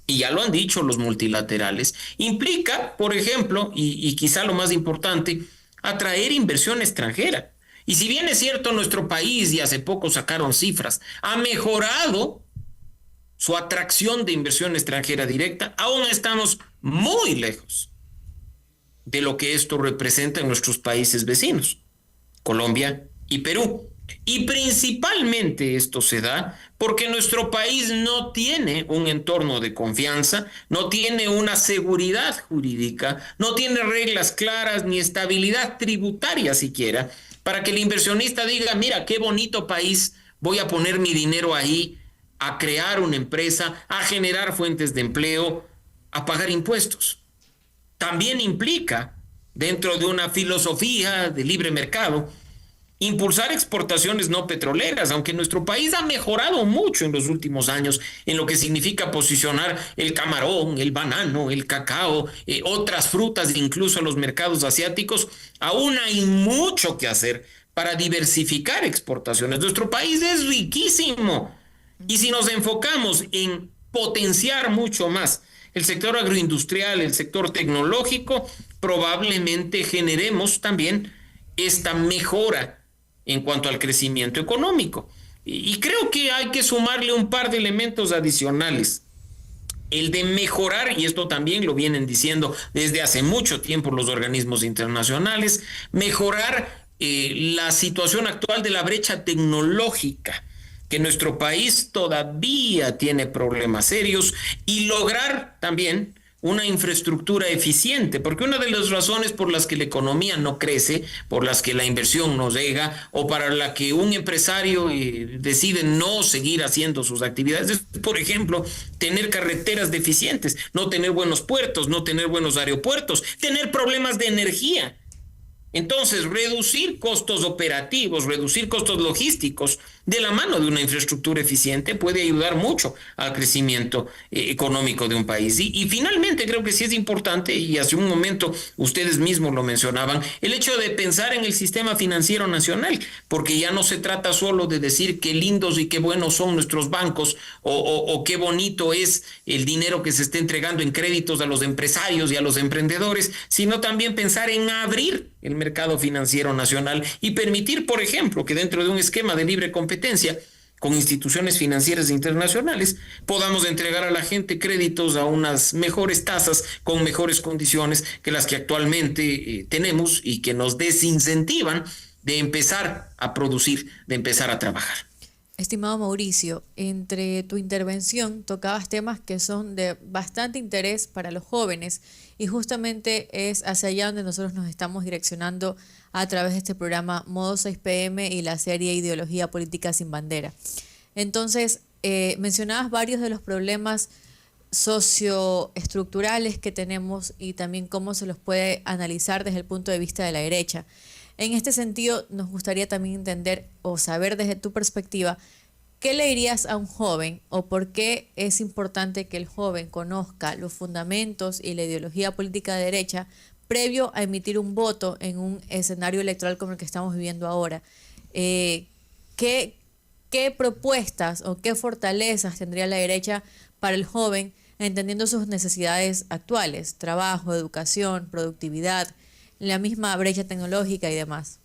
y ya lo han dicho los multilaterales, implica, por ejemplo, y quizá lo más importante, atraer inversión extranjera. Y si bien es cierto, nuestro país, y hace poco sacaron cifras, ha mejorado su atracción de inversión extranjera directa, aún estamos muy lejos de lo que esto representa en nuestros países vecinos, Colombia y Perú. Y principalmente esto se da porque nuestro país no tiene un entorno de confianza, no tiene una seguridad jurídica, no tiene reglas claras ni estabilidad tributaria siquiera, para que el inversionista diga, mira, qué bonito país, voy a poner mi dinero ahí, a crear una empresa, a generar fuentes de empleo, a pagar impuestos. También implica dentro de una filosofía de libre mercado, impulsar exportaciones no petroleras, aunque nuestro país ha mejorado mucho en los últimos años en lo que significa posicionar el camarón, el banano, el cacao, otras frutas, incluso los mercados asiáticos, aún hay mucho que hacer para diversificar exportaciones. Nuestro país es riquísimo y si nos enfocamos en potenciar mucho más el sector agroindustrial, el sector tecnológico, probablemente generemos también esta mejora en cuanto al crecimiento económico. Y creo que hay que sumarle un par de elementos adicionales. El de mejorar, y esto también lo vienen diciendo desde hace mucho tiempo los organismos internacionales, mejorar la situación actual de la brecha tecnológica, que nuestro país todavía tiene problemas serios, y lograr también una infraestructura eficiente, porque una de las razones por las que la economía no crece, por las que la inversión no llega, o para la que un empresario decide no seguir haciendo sus actividades, es, por ejemplo, tener carreteras deficientes, no tener buenos puertos, no tener buenos aeropuertos, tener problemas de energía. Entonces, reducir costos operativos, reducir costos logísticos de la mano de una infraestructura eficiente puede ayudar mucho al crecimiento económico de un país. Y finalmente creo que sí es importante, y hace un momento ustedes mismos lo mencionaban, el hecho de pensar en el sistema financiero nacional, porque ya no se trata solo de decir qué lindos y qué buenos son nuestros bancos o qué bonito es el dinero que se está entregando en créditos a los empresarios y a los emprendedores, sino también pensar en abrir el mercado financiero nacional y permitir, por ejemplo, que dentro de un esquema de libre competencia con instituciones financieras internacionales podamos entregar a la gente créditos a unas mejores tasas, con mejores condiciones que las que actualmente tenemos y que nos desincentivan de empezar a producir, de empezar a trabajar. Estimado Mauricio, entre tu intervención tocabas temas que son de bastante interés para los jóvenes y justamente es hacia allá donde nosotros nos estamos direccionando a través de este programa Modo 6 PM y la serie Ideología Política sin Bandera. Entonces, mencionabas varios de los problemas socioestructurales que tenemos y también cómo se los puede analizar desde el punto de vista de la derecha. En este sentido, nos gustaría también entender o saber desde tu perspectiva, ¿qué le dirías a un joven o por qué es importante que el joven conozca los fundamentos y la ideología política de derecha previo a emitir un voto en un escenario electoral como el que estamos viviendo ahora? ¿Qué propuestas o qué fortalezas tendría la derecha para el joven entendiendo sus necesidades actuales, trabajo, educación, productividad, la misma brecha tecnológica y demás?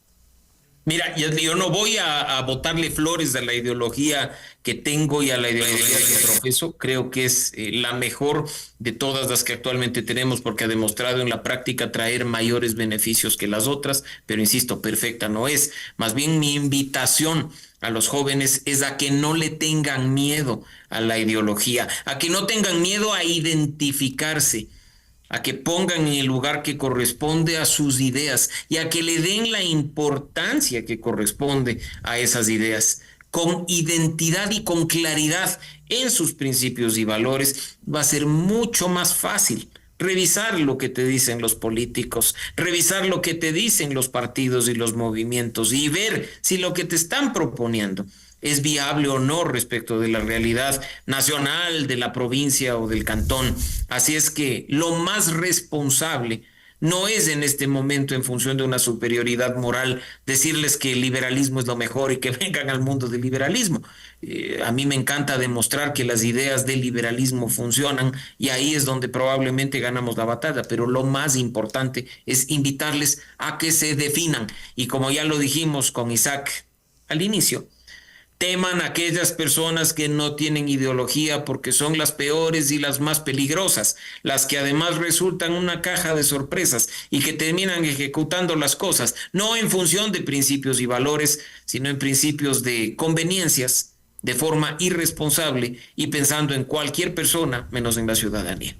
Mira, yo no voy a botarle flores a la ideología que tengo y a la ideología que profeso. Creo que es la mejor de todas las que actualmente tenemos porque ha demostrado en la práctica traer mayores beneficios que las otras, pero insisto, perfecta no es. Más bien mi invitación a los jóvenes es a que no le tengan miedo a la ideología, a que no tengan miedo a identificarse, a que pongan en el lugar que corresponde a sus ideas y a que le den la importancia que corresponde a esas ideas. Con identidad y con claridad en sus principios y valores, va a ser mucho más fácil revisar lo que te dicen los políticos, revisar lo que te dicen los partidos y los movimientos y ver si lo que te están proponiendo es viable o no respecto de la realidad nacional, de la provincia o del cantón. Así es que lo más responsable no es en este momento, en función de una superioridad moral, decirles que el liberalismo es lo mejor y que vengan al mundo del liberalismo. A mí me encanta demostrar que las ideas del liberalismo funcionan y ahí es donde probablemente ganamos la batalla, pero lo más importante es invitarles a que se definan. Y como ya lo dijimos con Isaac al inicio, teman aquellas personas que no tienen ideología porque son las peores y las más peligrosas, las que además resultan una caja de sorpresas y que terminan ejecutando las cosas, no en función de principios y valores, sino en principios de conveniencias, de forma irresponsable y pensando en cualquier persona menos en la ciudadanía.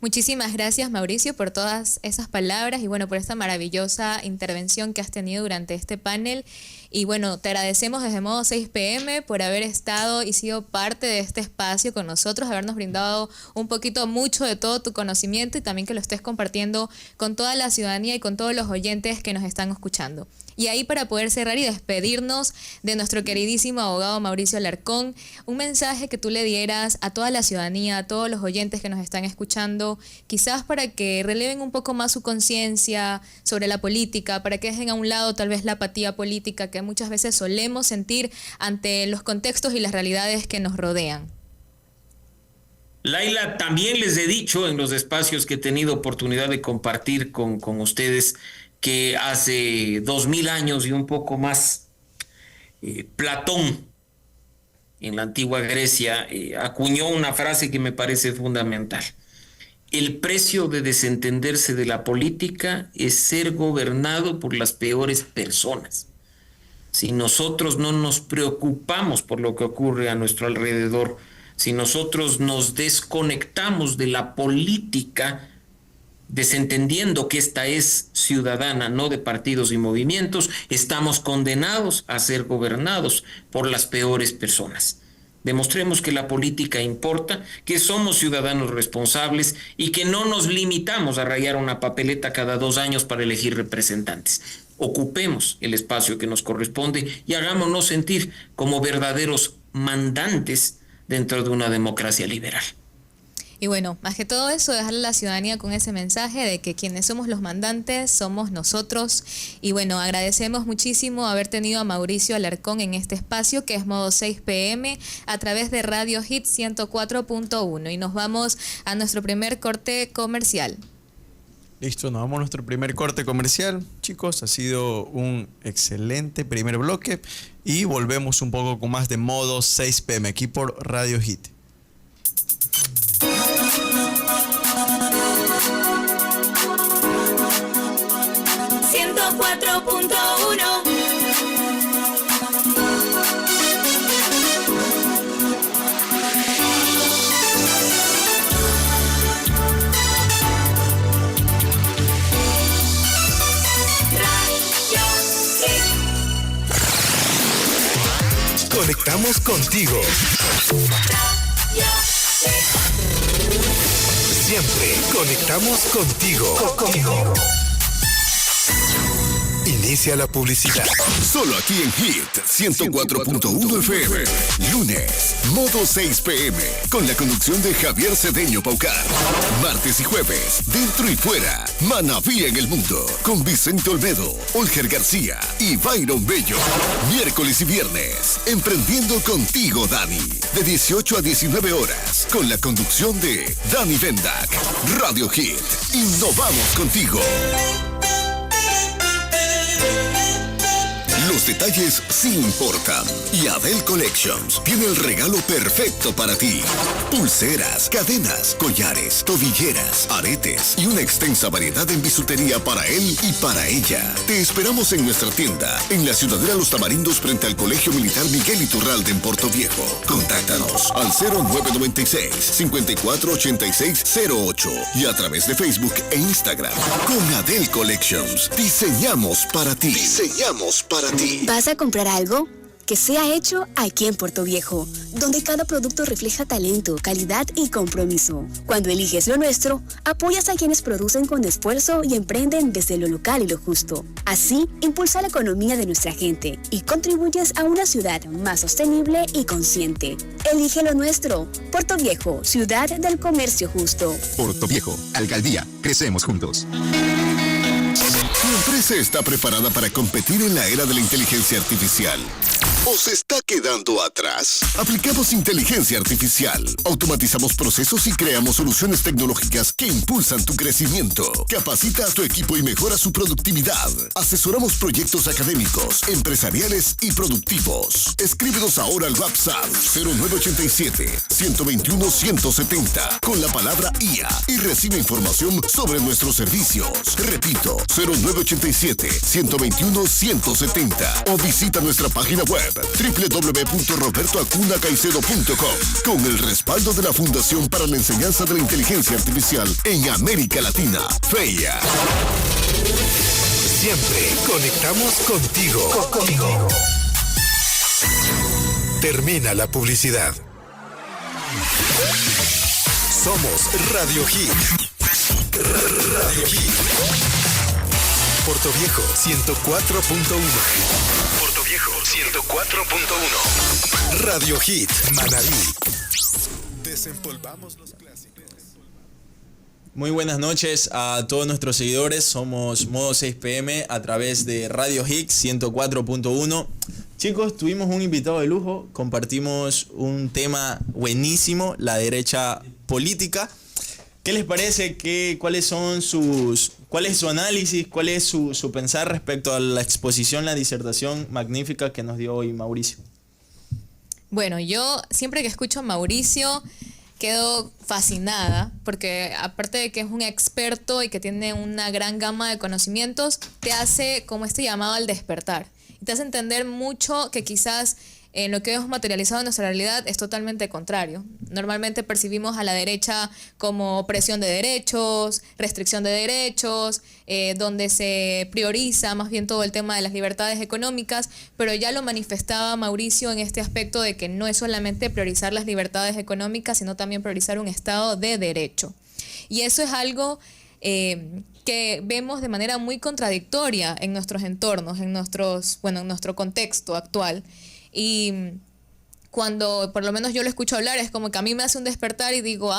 Muchísimas gracias, Mauricio, por todas esas palabras y bueno, por esta maravillosa intervención que has tenido durante este panel. Y bueno, te agradecemos desde Modo 6 PM por haber estado y sido parte de este espacio con nosotros, habernos brindado un poquito mucho de todo tu conocimiento y también que lo estés compartiendo con toda la ciudadanía y con todos los oyentes que nos están escuchando. Y ahí, para poder cerrar y despedirnos de nuestro queridísimo abogado Mauricio Alarcón, un mensaje que tú le dieras a toda la ciudadanía, a todos los oyentes que nos están escuchando, quizás para que releven un poco más su conciencia sobre la política, para que dejen a un lado tal vez la apatía política que muchas veces solemos sentir ante los contextos y las realidades que nos rodean. Laila, también les he dicho en los espacios que he tenido oportunidad de compartir con ustedes que hace 2000 años y un poco más, Platón, en la antigua Grecia, acuñó una frase que me parece fundamental. El precio de desentenderse de la política es ser gobernado por las peores personas. Si nosotros no nos preocupamos por lo que ocurre a nuestro alrededor, si nosotros nos desconectamos de la política, desentendiendo que esta es ciudadana, no de partidos y movimientos, estamos condenados a ser gobernados por las peores personas. Demostremos que la política importa, que somos ciudadanos responsables y que no nos limitamos a rayar una papeleta cada 2 años para elegir representantes. Ocupemos el espacio que nos corresponde y hagámonos sentir como verdaderos mandantes dentro de una democracia liberal. Y bueno, más que todo eso, dejarle a la ciudadanía con ese mensaje de que quienes somos los mandantes somos nosotros. Y bueno, agradecemos muchísimo haber tenido a Mauricio Alarcón en este espacio que es Modo 6 PM a través de Radio Hit 104.1. Y nos vamos a nuestro primer corte comercial. Listo, nos vamos a nuestro primer corte comercial. Chicos, ha sido un excelente primer bloque y volvemos un poco con más de Modo 6 PM aquí por Radio Hit. 104.1. Conectamos contigo. Siempre conectamos contigo. Inicia la publicidad. Solo aquí en Hit 104.1 FM. Lunes, Modo 6 PM. Con la conducción de Javier Cedeño Paucar. Martes y jueves, Dentro y Fuera. Manabí en el Mundo. Con Vicente Olmedo, Olger García y Byron Bello. Miércoles y viernes, Emprendiendo Contigo, Dani. De 18 a 19 horas. Con la conducción de Dani Vendac. Radio Hit. Innovamos contigo. Los detalles sí importan. Y Adel Collections tiene el regalo perfecto para ti. Pulseras, cadenas, collares, tobilleras, aretes y una extensa variedad en bisutería para él y para ella. Te esperamos en nuestra tienda, en la Ciudadela Los Tamarindos frente al Colegio Militar Miguel Iturralde en Puerto Viejo. Contáctanos al 0996-548608 y a través de Facebook e Instagram. Con Adel Collections, diseñamos para ti. Diseñamos para ti. ¿Vas a comprar algo? Que sea hecho aquí en Puerto Viejo, donde cada producto refleja talento, calidad y compromiso. Cuando eliges lo nuestro, apoyas a quienes producen con esfuerzo y emprenden desde lo local y lo justo. Así, impulsa la economía de nuestra gente y contribuyes a una ciudad más sostenible y consciente. Elige lo nuestro. Puerto Viejo, ciudad del comercio justo. Puerto Viejo, Alcaldía, crecemos juntos. ¿Tu empresa está preparada para competir en la era de la inteligencia artificial? ¿O se está quedando atrás? Aplicamos inteligencia artificial, automatizamos procesos y creamos soluciones tecnológicas que impulsan tu crecimiento. Capacita a tu equipo y mejora su productividad. Asesoramos proyectos académicos, empresariales y productivos. Escríbenos ahora al WhatsApp 0987-121-170 con la palabra IA y recibe información sobre nuestros servicios. Repito, 0987-121-170 o visita nuestra página web www.robertoacunacaicedo.com con el respaldo de la Fundación para la Enseñanza de la Inteligencia Artificial en América Latina, FEIA. Siempre conectamos contigo. Termina la publicidad. Somos Radio Hit. Radio Hit. Puerto Viejo 104.1. Puerto Viejo 104.1. Radio Hit Manabí. Desempolvamos los clásicos. Muy buenas noches a todos nuestros seguidores. Somos Modo 6 PM a través de Radio Hit 104.1. Chicos, tuvimos un invitado de lujo. Compartimos un tema buenísimo, la derecha política. ¿Qué les parece? ¿Cuál es su análisis? ¿Cuál es su pensar respecto a la exposición, la disertación magnífica que nos dio hoy Mauricio? Bueno, yo siempre que escucho a Mauricio quedo fascinada porque aparte de que es un experto y que tiene una gran gama de conocimientos, te hace como este llamado al despertar. Y te hace entender mucho que quizás en lo que hemos materializado en nuestra realidad es totalmente contrario. Normalmente percibimos a la derecha como opresión de derechos, restricción de derechos, donde se prioriza más bien todo el tema de las libertades económicas, pero ya lo manifestaba Mauricio en este aspecto de que no es solamente priorizar las libertades económicas, sino también priorizar un Estado de derecho. Y eso es algo que vemos de manera muy contradictoria en nuestros entornos, en nuestro contexto actual. Y cuando por lo menos yo lo escucho hablar, es como que a mí me hace un despertar y digo,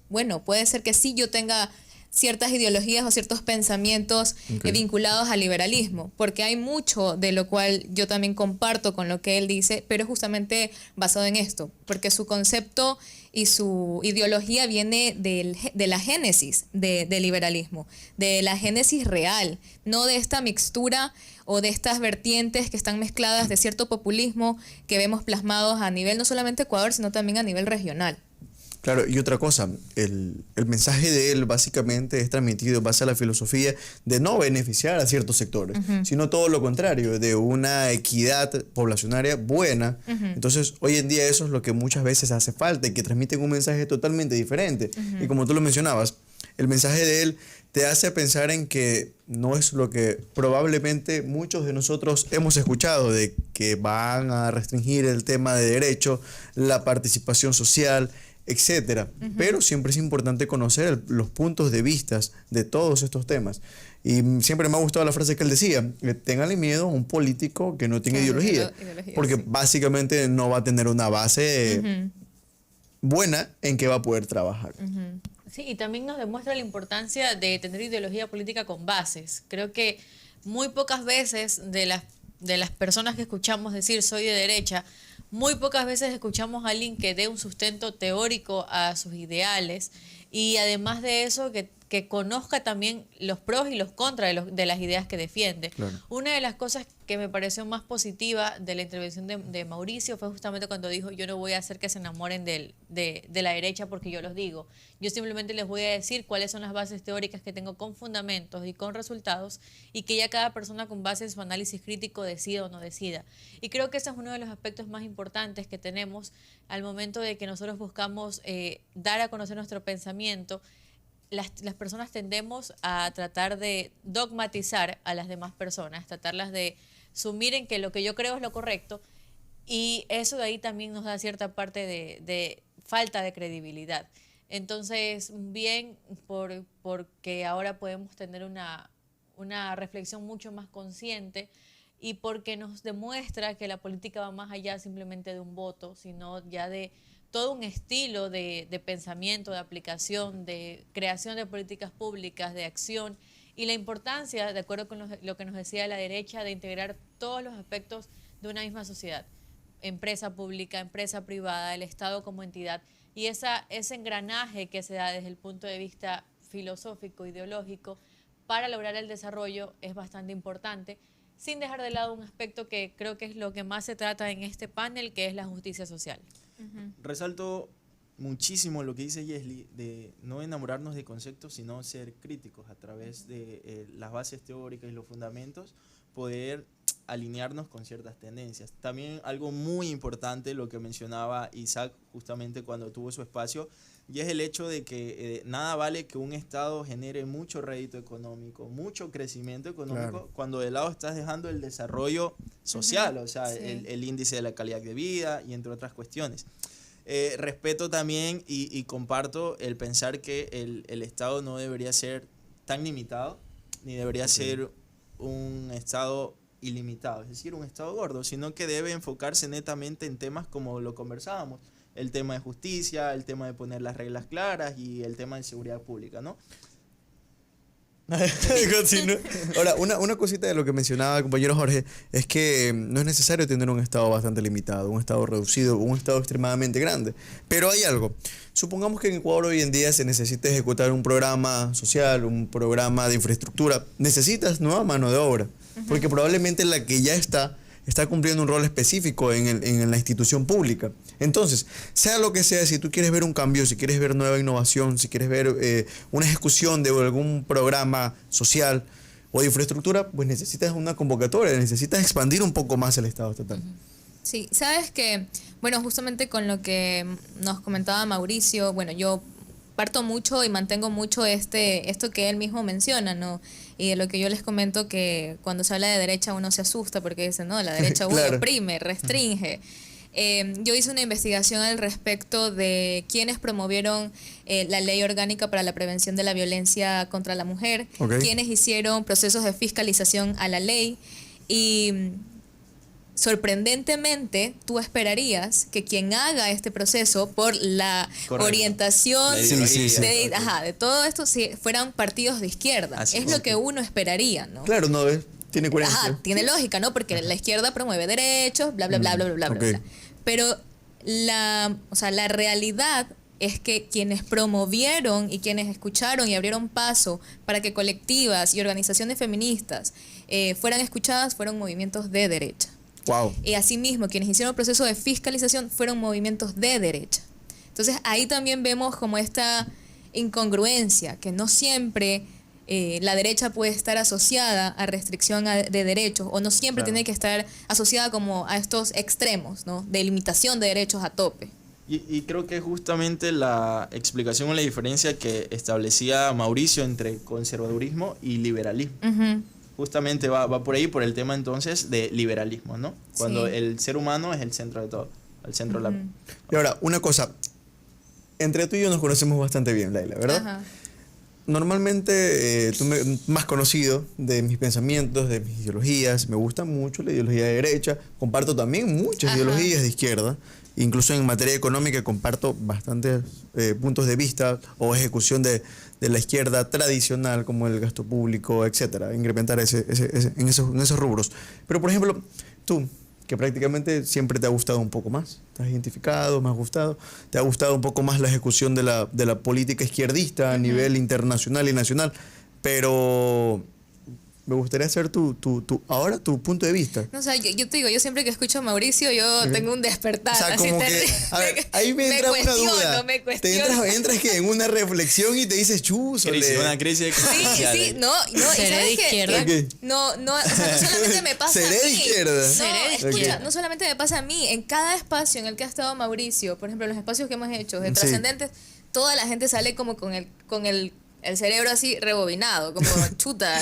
bueno, puede ser que sí yo tenga ciertas ideologías o ciertos pensamientos vinculados al liberalismo, porque hay mucho de lo cual yo también comparto con lo que él dice, pero es justamente basado en esto, porque su concepto y su ideología viene de la génesis del liberalismo, de la génesis real, no de esta mixtura o de estas vertientes que están mezcladas de cierto populismo que vemos plasmados a nivel no solamente Ecuador, sino también a nivel regional. Claro, y otra cosa, el mensaje de él básicamente es transmitido en base a la filosofía de no beneficiar a ciertos sectores, sino todo lo contrario, de una equidad poblacionaria buena. Entonces, hoy en día eso es lo que muchas veces hace falta y que transmiten un mensaje totalmente diferente. Y como tú lo mencionabas, el mensaje de él te hace pensar en que no es lo que probablemente muchos de nosotros hemos escuchado, de que van a restringir el tema de derecho, la participación social, etcétera. Pero siempre es importante conocer los puntos de vista de todos estos temas. Y siempre me ha gustado la frase que él decía, ténganle miedo a un político que no tiene ideología, porque sí, básicamente no va a tener una base buena en que va a poder trabajar. Sí, y también nos demuestra la importancia de tener ideología política con bases. Creo que muy pocas veces de las personas que escuchamos decir soy de derecha, muy pocas veces escuchamos a alguien que dé un sustento teórico a sus ideales y además de eso que conozca también los pros y los contras de las ideas que defiende. Claro. Una de las cosas que me pareció más positiva de la intervención de Mauricio fue justamente cuando dijo yo no voy a hacer que se enamoren de la derecha porque yo los digo. Yo simplemente les voy a decir cuáles son las bases teóricas que tengo con fundamentos y con resultados y que ya cada persona con base en su análisis crítico decida o no decida. Y creo que ese es uno de los aspectos más importantes que tenemos al momento de que nosotros buscamos dar a conocer nuestro pensamiento. Las personas tendemos a tratar de dogmatizar a las demás personas, tratarlas de sumir en que lo que yo creo es lo correcto y eso de ahí también nos da cierta parte de falta de credibilidad. Entonces, bien porque ahora podemos tener una reflexión mucho más consciente y porque nos demuestra que la política va más allá simplemente de un voto, sino ya de todo un estilo de pensamiento, de aplicación, de creación de políticas públicas, de acción y la importancia, de acuerdo con lo que nos decía la derecha, de integrar todos los aspectos de una misma sociedad, empresa pública, empresa privada, el Estado como entidad y ese engranaje que se da desde el punto de vista filosófico, ideológico, para lograr el desarrollo es bastante importante, sin dejar de lado un aspecto que creo que es lo que más se trata en este panel, que es la justicia social. Resalto muchísimo lo que dice Yesli de no enamorarnos de conceptos, sino ser críticos a través de las bases teóricas y los fundamentos, poder alinearnos con ciertas tendencias. También algo muy importante, lo que mencionaba Isaac justamente cuando tuvo su espacio, y es el hecho de que nada vale que un Estado genere mucho rédito económico, mucho crecimiento económico, Claro. cuando de lado estás dejando el desarrollo social, o sea, Sí. el índice de la calidad de vida y entre otras cuestiones. Respeto también y comparto el pensar que el Estado no debería ser tan limitado, ni debería ser un Estado ilimitado, es decir, un Estado gordo, sino que debe enfocarse netamente en temas como lo conversábamos, el tema de justicia, el tema de poner las reglas claras y el tema de seguridad pública, ¿no? Continúa. Ahora, una cosita de lo que mencionaba el compañero Jorge es que no es necesario tener un estado bastante limitado, un estado reducido, un estado extremadamente grande. Pero hay algo. Supongamos que en Ecuador hoy en día se necesita ejecutar un programa social, un programa de infraestructura. Necesitas nueva mano de obra, porque probablemente la que ya está cumpliendo un rol específico en la institución pública. Entonces, sea lo que sea, si tú quieres ver un cambio, si quieres ver nueva innovación, si quieres ver una ejecución de algún programa social o de infraestructura, pues necesitas una convocatoria, necesitas expandir un poco más el Estado estatal. Sí, sabes que, bueno, justamente con lo que nos comentaba Mauricio, bueno, yo parto mucho y mantengo mucho esto que él mismo menciona, ¿no? Y de lo que yo les comento que cuando se habla de derecha uno se asusta porque dice, no, la derecha uno Claro. oprime, restringe. Yo hice una investigación al respecto de quienes promovieron la ley orgánica para la prevención de la violencia contra la mujer, Ok. quienes hicieron procesos de fiscalización a la ley y sorprendentemente tú esperarías que quien haga este proceso por la Correcto. orientación La ideología. de todo esto si fueran partidos de izquierda. Así es es. lo que uno esperaría, ¿no? Claro, no, tiene coherencia. Ajá, tiene lógica, ¿no? Porque la izquierda promueve derechos, bla, bla, bla, bla, bla, bla, bla, ok. bla. Pero la realidad es que quienes promovieron y quienes escucharon y abrieron paso para que colectivas y organizaciones feministas fueran escuchadas fueron movimientos de derecha. Wow. Y asimismo, quienes hicieron el proceso de fiscalización fueron movimientos de derecha. Entonces ahí también vemos como esta incongruencia, que no siempre la derecha puede estar asociada a restricción de derechos, o no siempre Claro. tiene que estar asociada como a estos extremos, ¿no? De limitación de derechos a tope. Y creo que justamente la explicación o la diferencia que establecía Mauricio entre conservadurismo y liberalismo. Ujú. Justamente va por ahí, por el tema entonces de liberalismo, ¿no? Cuando Sí. el ser humano es el centro de todo, el centro de la... Y ahora, una cosa. Entre tú y yo nos conocemos bastante bien, Laila, ¿verdad? Ajá. Normalmente, tú más conocido de mis pensamientos, de mis ideologías, me gusta mucho la ideología de derecha, comparto también muchas Ajá. ideologías de izquierda, incluso en materia económica comparto bastantes puntos de vista o ejecución de la izquierda tradicional, como el gasto público, etcétera, incrementar en esos rubros. Pero, por ejemplo, tú, que prácticamente siempre te ha gustado un poco más, te has identificado, me ha gustado, te ha gustado un poco más la ejecución de la política izquierdista a nivel internacional y nacional, pero me gustaría saber ahora tu punto de vista. No, o sea, yo te digo, yo siempre que escucho a Mauricio, yo tengo un despertar. O sea, así como que, terrible. a ver, ahí me entra una cuestiono, duda. me Te cuestiono. entras que en una reflexión y te dices, Una crisis Sí, existencial. sí, no, y ¿Seré ¿sabes de qué? izquierda? Ok. No, o sea, no solamente me pasa ¿Seré a de mí. izquierda? No, ¿Seré de escucha, izquierda? no solamente me pasa a mí, en cada espacio en el que ha estado Mauricio, por ejemplo, los espacios que hemos hecho de Sí. trascendentes, toda la gente sale como con el cerebro así rebobinado, como chuta.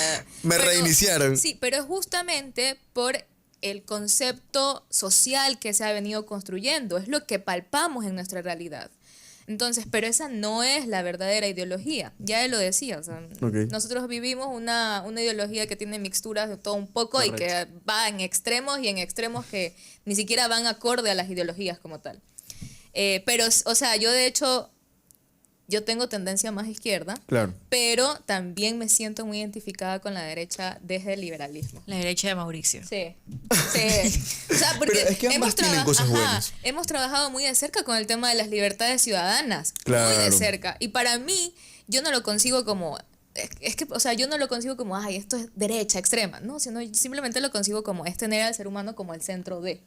Me Pero- reiniciaron. Sí, pero es justamente por el concepto social que se ha venido construyendo, es lo que palpamos en nuestra realidad. Entonces, pero esa no es la verdadera ideología, ya él lo decía, o sea, Ok. nosotros vivimos una ideología que tiene mixturas de todo un poco y que va en extremos y en extremos que ni siquiera van acorde a las ideologías como tal. Pero, o sea, yo de hecho, yo tengo tendencia más izquierda, Claro. pero también me siento muy identificada con la derecha desde el liberalismo. La derecha de Mauricio. Sí, sí. O sea, porque Pero es que ambas tienen cosas buenas. hemos trabajado muy de cerca con el tema de las libertades ciudadanas. Muy Claro. de cerca. Y para mí, yo no lo consigo como... Es que, o sea, yo no lo consigo como, ay, esto es derecha, extrema. No, sino simplemente lo consigo como es tener al ser humano como el centro de...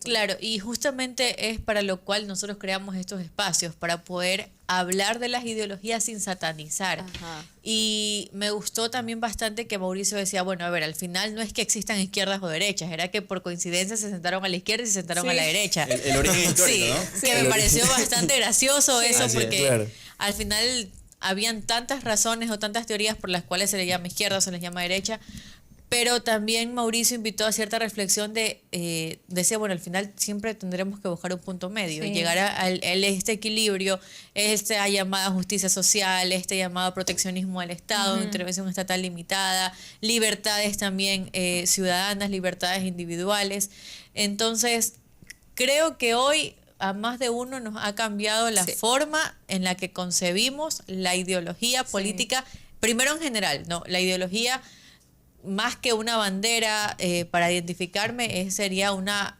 Claro, y justamente es para lo cual nosotros creamos estos espacios, para poder hablar de las ideologías sin satanizar. Ajá. Y me gustó también bastante que Mauricio decía, bueno, a ver, al final no es que existan izquierdas o derechas, era que por coincidencia se sentaron a la izquierda y se sentaron a la derecha. El origen histórico, Sí, ¿no? que me pareció bastante gracioso eso, Así es, porque claro. al final habían tantas razones o tantas teorías por las cuales se le llama izquierda o se les llama derecha, pero también Mauricio invitó a cierta reflexión decía, bueno, al final siempre tendremos que buscar un punto medio, Sí. llegar a este equilibrio, esta llamada justicia social, este llamado proteccionismo al Estado, intervención estatal limitada, libertades también ciudadanas, libertades individuales. Entonces, creo que hoy a más de uno nos ha cambiado la Sí. forma en la que concebimos la ideología política, primero en general, ¿no? La ideología, más que una bandera para identificarme, sería una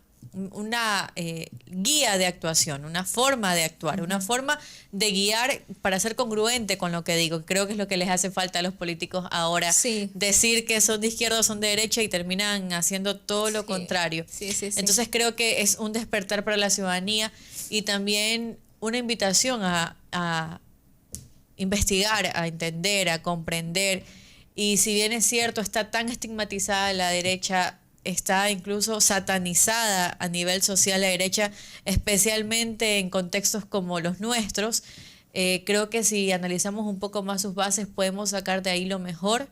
guía de actuación, una forma de actuar, una forma de guiar para ser congruente con lo que digo. Creo que es lo que les hace falta a los políticos ahora. Sí. Decir que son de izquierda o son de derecha y terminan haciendo todo lo Sí. contrario. Sí, sí, sí. Entonces creo que es un despertar para la ciudadanía y también una invitación a investigar, a entender, a comprender. Y si bien es cierto, está tan estigmatizada la derecha, está incluso satanizada a nivel social la derecha, especialmente en contextos como los nuestros, creo que si analizamos un poco más sus bases, podemos sacar de ahí lo mejor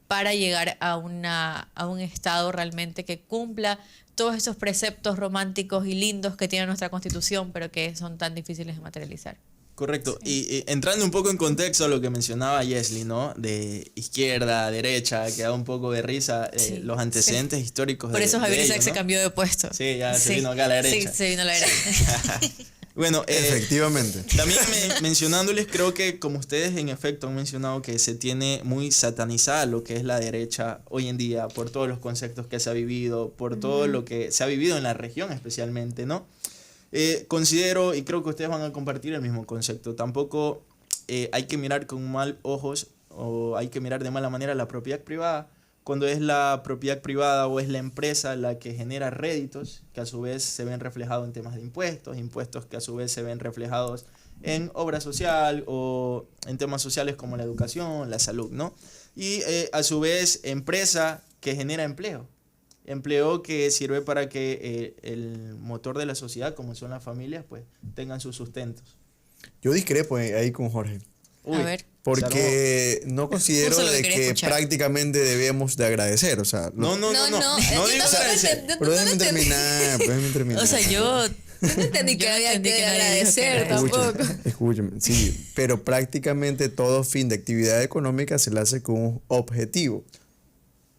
para llegar a un Estado realmente que cumpla todos esos preceptos románticos y lindos que tiene nuestra Constitución, pero que son tan difíciles de materializar. Correcto. Y entrando un poco en contexto a lo que mencionaba Yesli, ¿no? De izquierda, derecha, que da un poco de risa Sí, los antecedentes históricos Por de, eso de Javier ello, Isaac se ¿no? cambió de puesto. Sí, ya se vino acá a la derecha. Sí, se vino a la derecha. Bueno, Efectivamente. también mencionándoles, creo que como ustedes en efecto han mencionado que se tiene muy satanizada lo que es la derecha hoy en día por todos los conceptos que se ha vivido, por todo lo que se ha vivido en la región especialmente, ¿no? Considero, y creo que ustedes van a compartir el mismo concepto, tampoco hay que mirar con mal ojos o hay que mirar de mala manera la propiedad privada, cuando es la propiedad privada o es la empresa la que genera réditos que a su vez se ven reflejados en temas de impuestos, impuestos que a su vez se ven reflejados en obra social o en temas sociales como la educación, la salud, ¿no? Y a su vez empresa que genera empleo que sirve para que el motor de la sociedad, como son las familias, pues tengan sus sustentos. Yo discrepo ahí con Jorge. Uy, A ver. Porque no considero Justo lo que de quería que escuchar. prácticamente debemos de agradecer. O sea, no, yo digo no agradecer. lo pero déjenme entendí. terminar. O sea, yo No entendí que Yo no había entendí que que nadie agradecer dijo que tampoco. Escúchame, sí, pero prácticamente todo fin de actividad económica se le hace con un objetivo.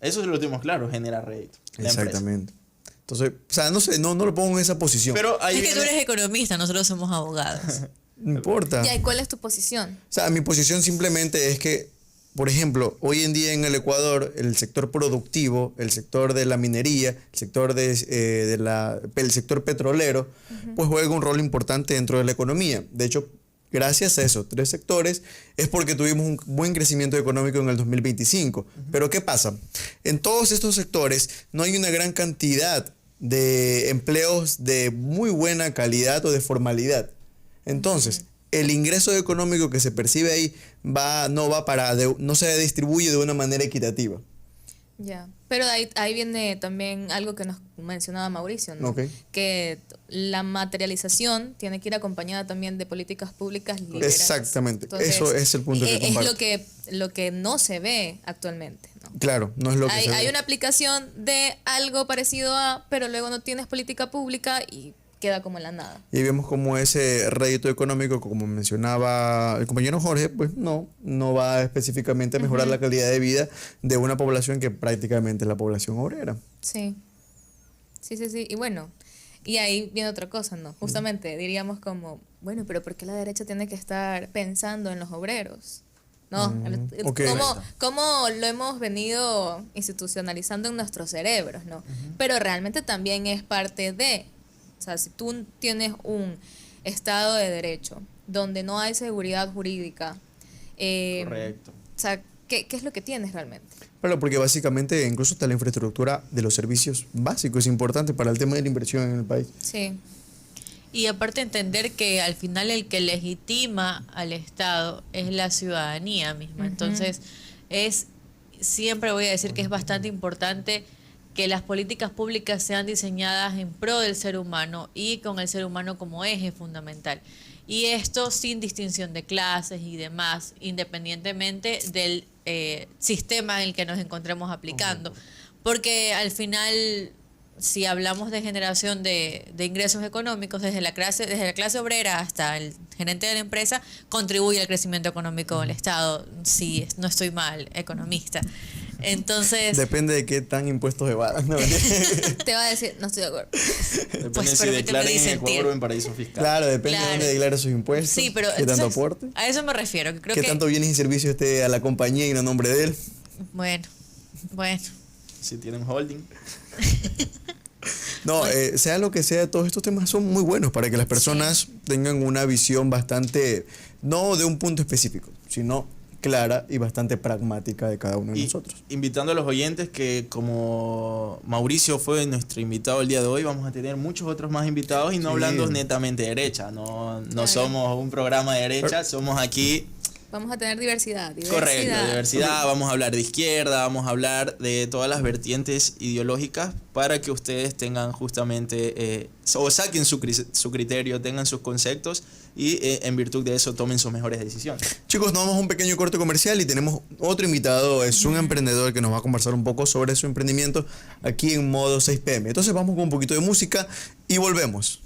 Eso lo tenemos claro, genera rédito. la empresa. Exactamente. Entonces, o sea, no sé, no lo pongo en esa posición. Pero ahí es que tú viene- eres economista, nosotros somos abogados. no importa. Ya, ¿y cuál es tu posición? O sea, mi posición simplemente es que, por ejemplo, hoy en día en el Ecuador, el sector productivo, el sector de la minería, el sector el sector petrolero, pues juega un rol importante dentro de la economía. De hecho, gracias a esos tres sectores es porque tuvimos un buen crecimiento económico en el 2025. Pero ¿qué pasa? En todos estos sectores no hay una gran cantidad de empleos de muy buena calidad o de formalidad. Entonces, el ingreso económico que se percibe ahí no se distribuye de una manera equitativa. Ya. Pero ahí viene también algo que nos mencionaba Mauricio, ¿no? Ok. Que la materialización tiene que ir acompañada también de políticas públicas liberales. Exactamente. Eso es el punto que es comparto. lo que no se ve actualmente, ¿no? Claro, no es lo que Hay, se ve. hay una aplicación de algo parecido a, pero luego no tienes política pública y queda como en la nada. Y vemos como ese rédito económico, como mencionaba el compañero Jorge, pues no va específicamente a mejorar la calidad de vida de una población que prácticamente es la población obrera. Sí. Sí. Y bueno, y ahí viene otra cosa, ¿no? Justamente diríamos como, bueno, pero ¿por qué la derecha tiene que estar pensando en los obreros? ¿No? ok. ¿Cómo lo hemos venido institucionalizando en nuestros cerebros, ¿no? Pero realmente también es parte de, o sea, si tú tienes un Estado de Derecho donde no hay seguridad jurídica, Correcto. o sea, qué es lo que tienes realmente. Claro, porque básicamente incluso hasta la infraestructura de los servicios básicos es importante para el tema de la inversión en el país. Sí. Y aparte entender que al final el que legitima al Estado es la ciudadanía misma. Entonces, siempre voy a decir que es bastante importante que las políticas públicas sean diseñadas en pro del ser humano y con el ser humano como eje fundamental. Y esto sin distinción de clases y demás, independientemente del sistema en el que nos encontremos aplicando. Porque al final, si hablamos de generación de ingresos económicos, desde la clase obrera hasta el gerente de la empresa, contribuye al crecimiento económico del Estado, si no estoy mal, economista. Entonces, Depende de qué tan impuestos evadan. ¿No? Te va a decir, no estoy de acuerdo. Depende Pues si permíteme declaran en disentir. Ecuador o en paraíso fiscal. Claro, depende Claro. de dónde declara sus impuestos, sí, pero qué tanto entonces, aporte, a eso me refiero. Que creo qué que, tanto bienes y servicios esté a la compañía y no a nombre de él. bueno. Si tienen holding. No, sea lo que sea, todos estos temas son muy buenos para que las personas tengan una visión bastante, no de un punto específico, sino clara y bastante pragmática de cada uno de Y nosotros. invitando a los oyentes que como Mauricio fue nuestro invitado el día de hoy, vamos a tener muchos otros más invitados y no Sí. hablando netamente de derecha. No Claro. somos un programa de derecha, somos aquí. Vamos a tener diversidad. Correcto, diversidad, vamos a hablar de izquierda, vamos a hablar de todas las vertientes ideológicas para que ustedes tengan justamente, o saquen su criterio, tengan sus conceptos y en virtud de eso tomen sus mejores decisiones. Chicos, nos vamos a un pequeño corte comercial y tenemos otro invitado, es un emprendedor que nos va a conversar un poco sobre su emprendimiento aquí en modo 6 PM. Entonces vamos con un poquito de música y volvemos.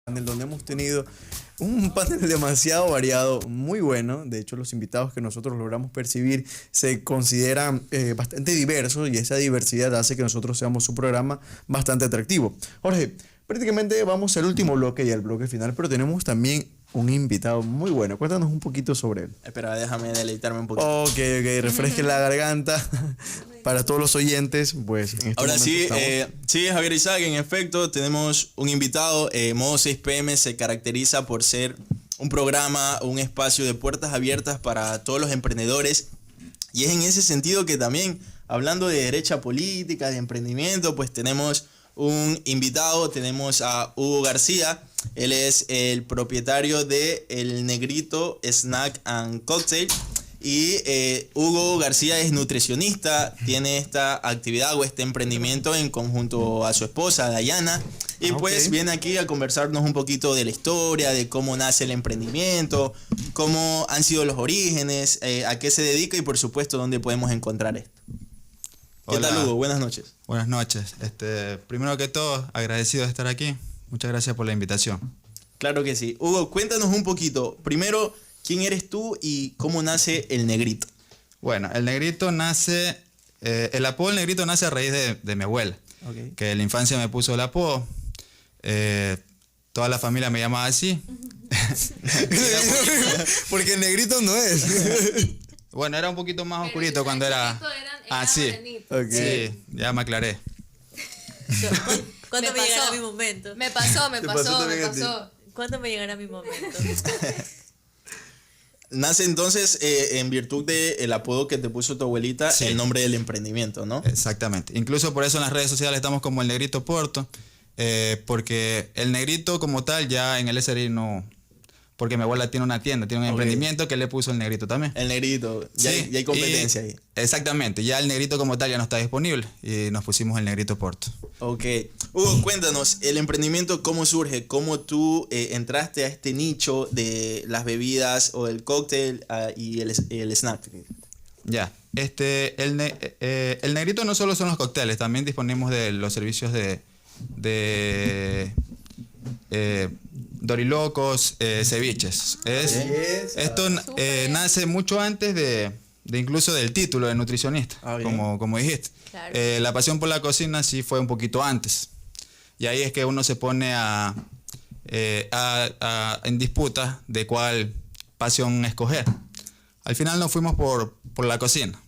panel donde hemos tenido un panel demasiado variado, muy bueno. De hecho, los invitados que nosotros logramos percibir se consideran bastante diversos y esa diversidad hace que nosotros seamos un programa bastante atractivo. Jorge, prácticamente vamos al último bloque y al bloque final, pero tenemos también un invitado muy bueno. Cuéntanos un poquito sobre él. Espera, déjame deleitarme un poquito. Ok, refresque la garganta para todos los oyentes. Pues en este Ahora momento sí, estamos- sí, Javier Isaac, en efecto, tenemos un invitado. Modo 6 PM se caracteriza por ser un programa, un espacio de puertas abiertas para todos los emprendedores. Y es en ese sentido que también, hablando de derecha política, de emprendimiento, pues tenemos un invitado, tenemos a Hugo García. Él es el propietario de El Negrito Snack and Cocktail. Y Hugo García es nutricionista, tiene esta actividad o este emprendimiento en conjunto a su esposa, Dayana. Y pues ok. viene aquí a conversarnos un poquito de la historia, de cómo nace el emprendimiento, cómo han sido los orígenes, a qué se dedica y por supuesto dónde podemos encontrar esto. ¿Qué Hola. tal, Hugo? Buenas noches. Buenas noches. Primero que todo, agradecido de estar aquí. Muchas gracias por la invitación. Claro que sí. Hugo, cuéntanos un poquito. Primero, ¿quién eres tú y cómo nace El Negrito? Bueno, el negrito nace, el apodo del negrito nace a raíz de mi abuela, Ok. que en la infancia me puso el apodo. Toda la familia me llamaba así. Porque el negrito no es. Bueno, era un poquito más oscurito cuando era... sí. Ok. Sí, ya me aclaré. ¿Cuándo Me me, llegará pasó. mi momento? Me pasó, me Te pasó pasó, me también a ti. pasó. ¿Cuándo me llegará mi momento? Nace entonces en virtud del apodo que te puso tu abuelita, Sí. el nombre del emprendimiento, ¿no? Exactamente. Incluso por eso en las redes sociales estamos como el Negrito Porto, porque el negrito como tal ya en el SRI no... Porque mi abuela tiene una tienda, tiene un Ok. emprendimiento que le puso el negrito también. El Negrito, ya, Sí, ya hay competencia y- ahí. Exactamente, ya el negrito como tal ya no está disponible y nos pusimos el Negrito Porto. Ok. Hugo, cuéntanos, el emprendimiento, ¿cómo surge? ¿Cómo tú entraste a este nicho de las bebidas o el cóctel y el snack? Ya, el negrito no solo son los cócteles, también disponemos de los servicios de dorilocos, ceviches. Esto nace mucho antes de incluso del título de nutricionista, Ah, bien. como dijiste. Claro. La pasión por la cocina sí fue un poquito antes. Y ahí es que uno se pone en disputa de cuál pasión escoger. Al final nos fuimos por la cocina.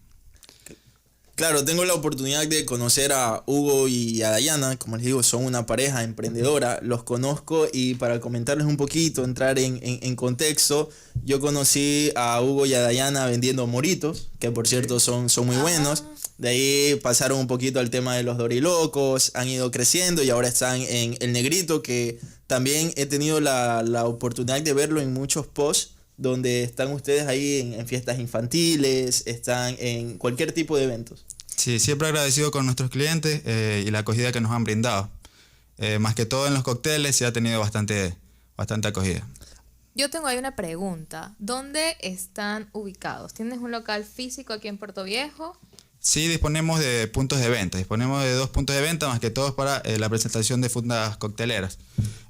Claro, tengo la oportunidad de conocer a Hugo y a Dayana, como les digo, son una pareja emprendedora, los conozco y para comentarles un poquito, entrar en contexto, yo conocí a Hugo y a Dayana vendiendo moritos, que por cierto son muy buenos, de ahí pasaron un poquito al tema de los dorilocos, han ido creciendo y ahora están en El Negrito, que también he tenido la oportunidad de verlo en muchos posts, donde están ustedes ahí en fiestas infantiles, están en cualquier tipo de eventos. Sí, siempre agradecido con nuestros clientes y la acogida que nos han brindado. Más que todo en los cócteles se ha tenido bastante acogida. Yo tengo ahí una pregunta. ¿Dónde están ubicados? ¿Tienes un local físico aquí en Puerto Viejo? Sí, disponemos de puntos de venta. Disponemos de 2 puntos de venta, más que todos para la presentación de fundas cocteleras.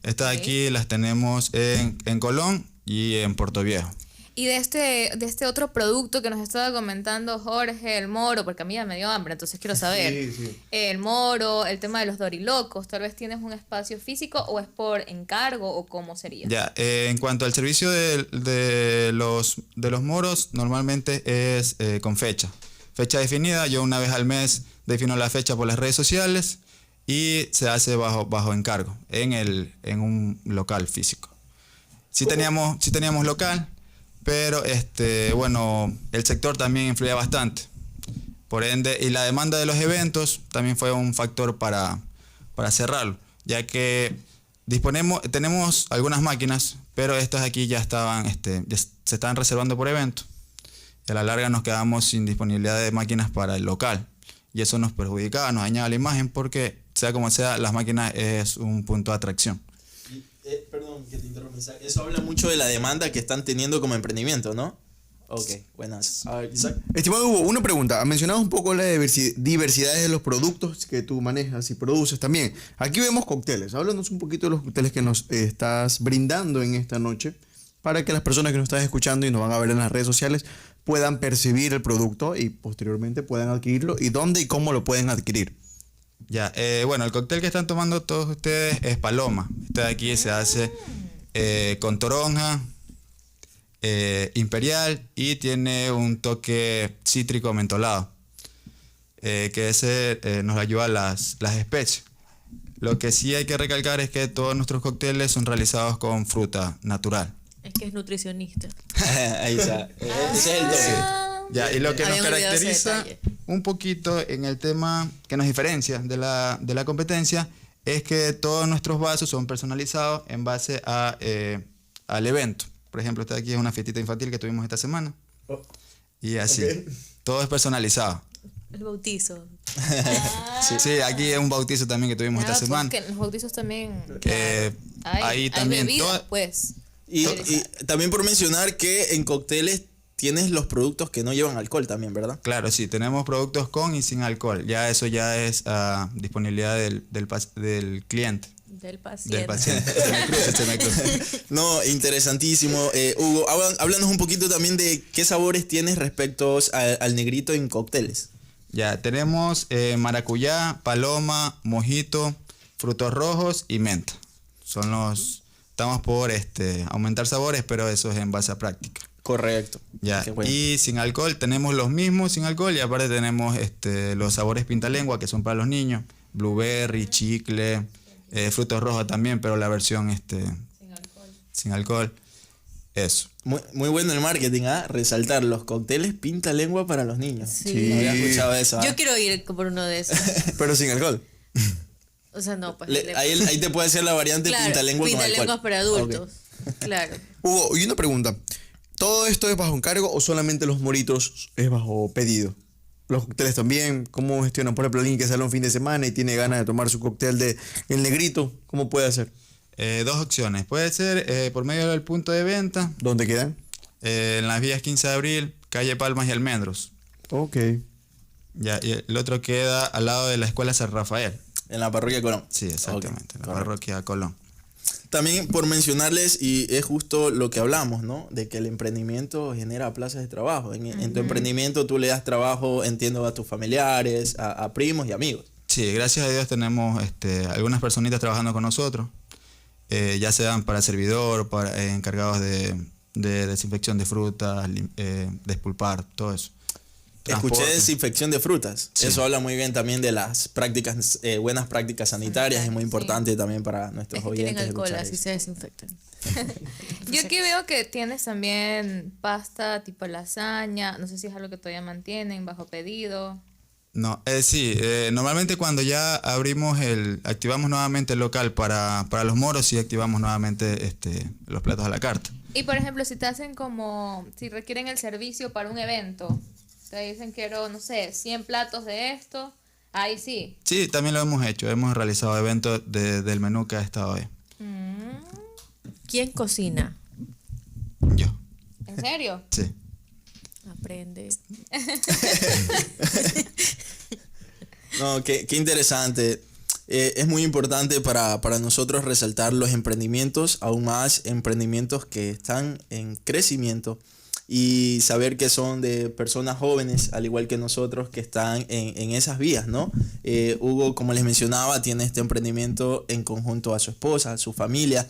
Estas Ok. aquí las tenemos en Colón y en Puerto Viejo. Y de este otro producto que nos estaba comentando Jorge, el moro, porque a mí ya me dio hambre, entonces quiero saber. Sí. El moro, el tema de los dorilocos, ¿tal vez tienes un espacio físico o es por encargo o cómo sería? Ya, en cuanto al servicio de los moros, normalmente es con fecha definida. Yo una vez al mes defino la fecha por las redes sociales y se hace bajo encargo en un local físico. Sí teníamos local, pero bueno, el sector también influía bastante. Por ende, y la demanda de los eventos también fue un factor para cerrarlo, ya que tenemos algunas máquinas, pero estas aquí ya se estaban reservando por evento. Y a la larga nos quedamos sin disponibilidad de máquinas para el local. Y eso nos perjudicaba, nos dañaba la imagen porque, sea como sea, las máquinas es un punto de atracción. Perdón que te interrumpa, Isaac. Eso habla mucho de la demanda que están teniendo como emprendimiento, ¿no? Ok, buenas. A ver, Isaac. Estimado Hugo, una pregunta. Mencionabas un poco la diversidad de los productos que tú manejas y produces también. Aquí vemos cócteles. Háblanos un poquito de los cócteles que nos estás brindando en esta noche para que las personas que nos están escuchando y nos van a ver en las redes sociales puedan percibir el producto y posteriormente puedan adquirirlo. ¿Y dónde y cómo lo pueden adquirir? Ya, bueno, el cóctel que están tomando todos ustedes es Paloma. Este de aquí se hace con toronja, imperial y tiene un toque cítrico mentolado, que ese nos ayuda a las especies. Lo que sí hay que recalcar es que todos nuestros cócteles son realizados con fruta natural. Es que es nutricionista. Ahí está. Ese es el toque. Ya, y lo que nos Habían olvidado ese caracteriza detalle. un poquito en el tema que nos diferencia de la competencia es que todos nuestros vasos son personalizados en base al evento. Por ejemplo, esta de aquí es una fiestita infantil que tuvimos esta semana. Y así. Ok. Todo es personalizado. El bautizo. Sí, aquí es un bautizo también que tuvimos esta Ah, pues semana. que en los bautizos también Ahí hay también bebida, toda- pues. Y también por mencionar que en cócteles tienes los productos que no llevan alcohol también, ¿verdad? Claro, sí, tenemos productos con y sin alcohol. Ya eso ya es disponibilidad del cliente. Del paciente. Del paciente. Se me cruza. No, interesantísimo. Hugo, háblanos un poquito también de qué sabores tienes respecto al negrito en cócteles. Ya, tenemos maracuyá, paloma, mojito, frutos rojos y menta. Estamos por aumentar sabores, pero eso es en base a práctica. Correcto. Ya, Qué bueno. y sin alcohol tenemos los mismos sin alcohol y aparte tenemos los sabores pintalengua que son para los niños, blueberry, chicle, frutos rojos también, pero la versión sin alcohol. Eso. Muy bueno el marketing, ¿ah? Resaltar los cócteles pinta lengua para los niños. Sí. No había escuchado eso. ¿ah? Yo quiero ir por uno de esos. Pero sin alcohol. O sea, no, pues. Ahí te puede hacer la variante claro, pinta lengua con alcohol. pintalenguas para adultos. Claro. Hugo, y una pregunta. ¿Todo esto es bajo encargo o solamente los moritos es bajo pedido? Los cócteles también, ¿cómo gestionan? Por ejemplo, alguien que sale un fin de semana y tiene ganas de tomar su cóctel de el negrito, ¿cómo puede hacer? Dos opciones. Puede ser por medio del punto de venta, ¿Dónde quedan? en las vías 15 de abril, calle Palmas y Almendros. Ok. Ya, y el otro queda al lado de la escuela San Rafael. En la parroquia Colón. Sí, exactamente, en la correcto. parroquia Colón. También por mencionarles, y es justo lo que hablamos, ¿no? De que el emprendimiento genera plazas de trabajo. En tu emprendimiento tú le das trabajo, entiendo, a tus familiares, a primos y amigos. Sí, gracias a Dios tenemos algunas personitas trabajando con nosotros, ya sean para servidor, para encargados de desinfección de frutas, despulpar, todo eso. Escuché Transporte. desinfección de frutas. Sí. Eso habla muy bien también de las prácticas, buenas prácticas sanitarias. Es muy Sí. importante también para nuestros Es que tienen oyentes. alcohol, escuchar así eso. se desinfectan. Yo aquí veo que tienes también pasta tipo lasaña. No sé si es algo que todavía mantienen bajo pedido. No, sí, normalmente cuando ya activamos nuevamente el local para los moros, sí activamos nuevamente los platos a la carta. Y por ejemplo, si te hacen si requieren el servicio para un evento, te dicen quiero, no sé, 100 platos de esto, ahí sí. Sí, también lo hemos hecho, hemos realizado eventos del menú que ha estado ahí. ¿Quién cocina? Yo, ¿En serio? sí. Aprende. No, qué interesante. Es muy importante para nosotros resaltar los emprendimientos, aún más emprendimientos que están en crecimiento y saber que son de personas jóvenes, al igual que nosotros, que están en esas vías, ¿no? Hugo, como les mencionaba, tiene este emprendimiento en conjunto a su esposa, a su familia,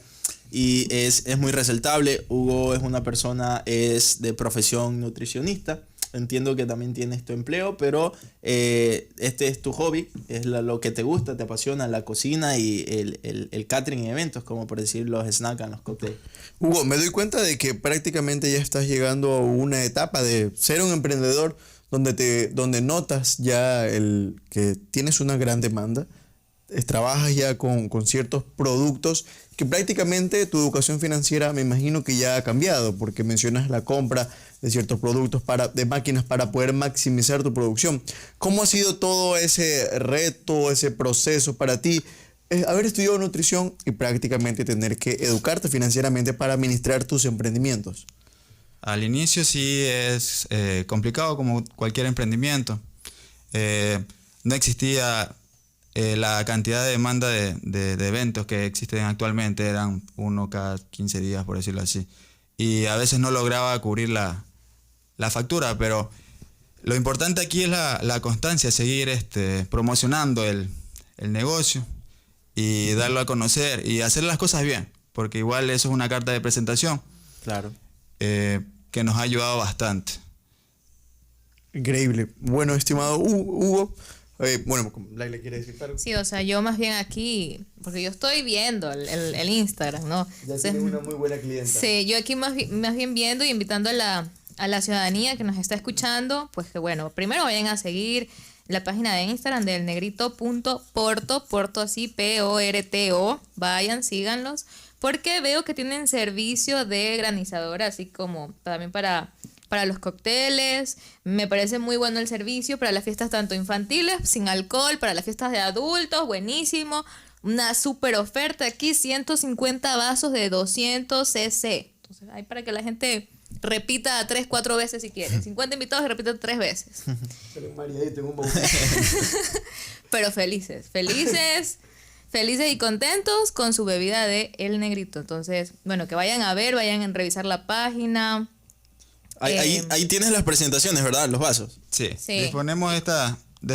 y es muy resaltable. Hugo es una persona, es de profesión nutricionista. Entiendo que también tienes tu empleo, pero este es tu hobby, es lo que te gusta, te apasiona la cocina y el catering en eventos, como por decir los snacks en los cócteles. Hugo, me doy cuenta de que prácticamente ya estás llegando a una etapa de ser un emprendedor donde notas ya que tienes una gran demanda, trabajas ya con ciertos productos que prácticamente tu educación financiera me imagino que ya ha cambiado, porque mencionas la compra de ciertos productos de máquinas para poder maximizar tu producción. ¿Cómo ha sido todo ese reto, ese proceso para ti? Haber estudiado nutrición y prácticamente tener que educarte financieramente para administrar tus emprendimientos. Al inicio sí es complicado como cualquier emprendimiento. No existía la cantidad de demanda de eventos que existen actualmente, eran uno cada 15 días, por decirlo así. Y a veces no lograba cubrir la factura, pero lo importante aquí es la constancia, seguir promocionando el negocio y darlo a conocer y hacer las cosas bien, porque igual eso es una carta de presentación. Claro. Que nos ha ayudado bastante. Increíble. Bueno, estimado Hugo, bueno, Laila quiere decir algo. Sí, o sea, yo más bien aquí, porque yo estoy viendo el Instagram, ¿no? Ya tienes una muy buena clienta. Sí, yo aquí más bien viendo y invitando a la ciudadanía que nos está escuchando, pues que bueno, primero vayan a seguir la página de Instagram del negrito.porto, Porto así, Porto, vayan, síganlos, porque veo que tienen servicio de granizadora, así como también para los cócteles. Me parece muy bueno el servicio para las fiestas tanto infantiles, sin alcohol, para las fiestas de adultos, buenísimo. Una super oferta aquí, 150 vasos de 200 cc. Entonces, hay para que la gente repita 3-4 veces si quiere. 50 invitados y repita 3 veces. Pero felices y contentos con su bebida de El Negrito. Entonces, bueno, que vayan a ver, vayan a revisar la página. Ahí tienes las presentaciones, ¿verdad? Los vasos. Sí. Disponemos de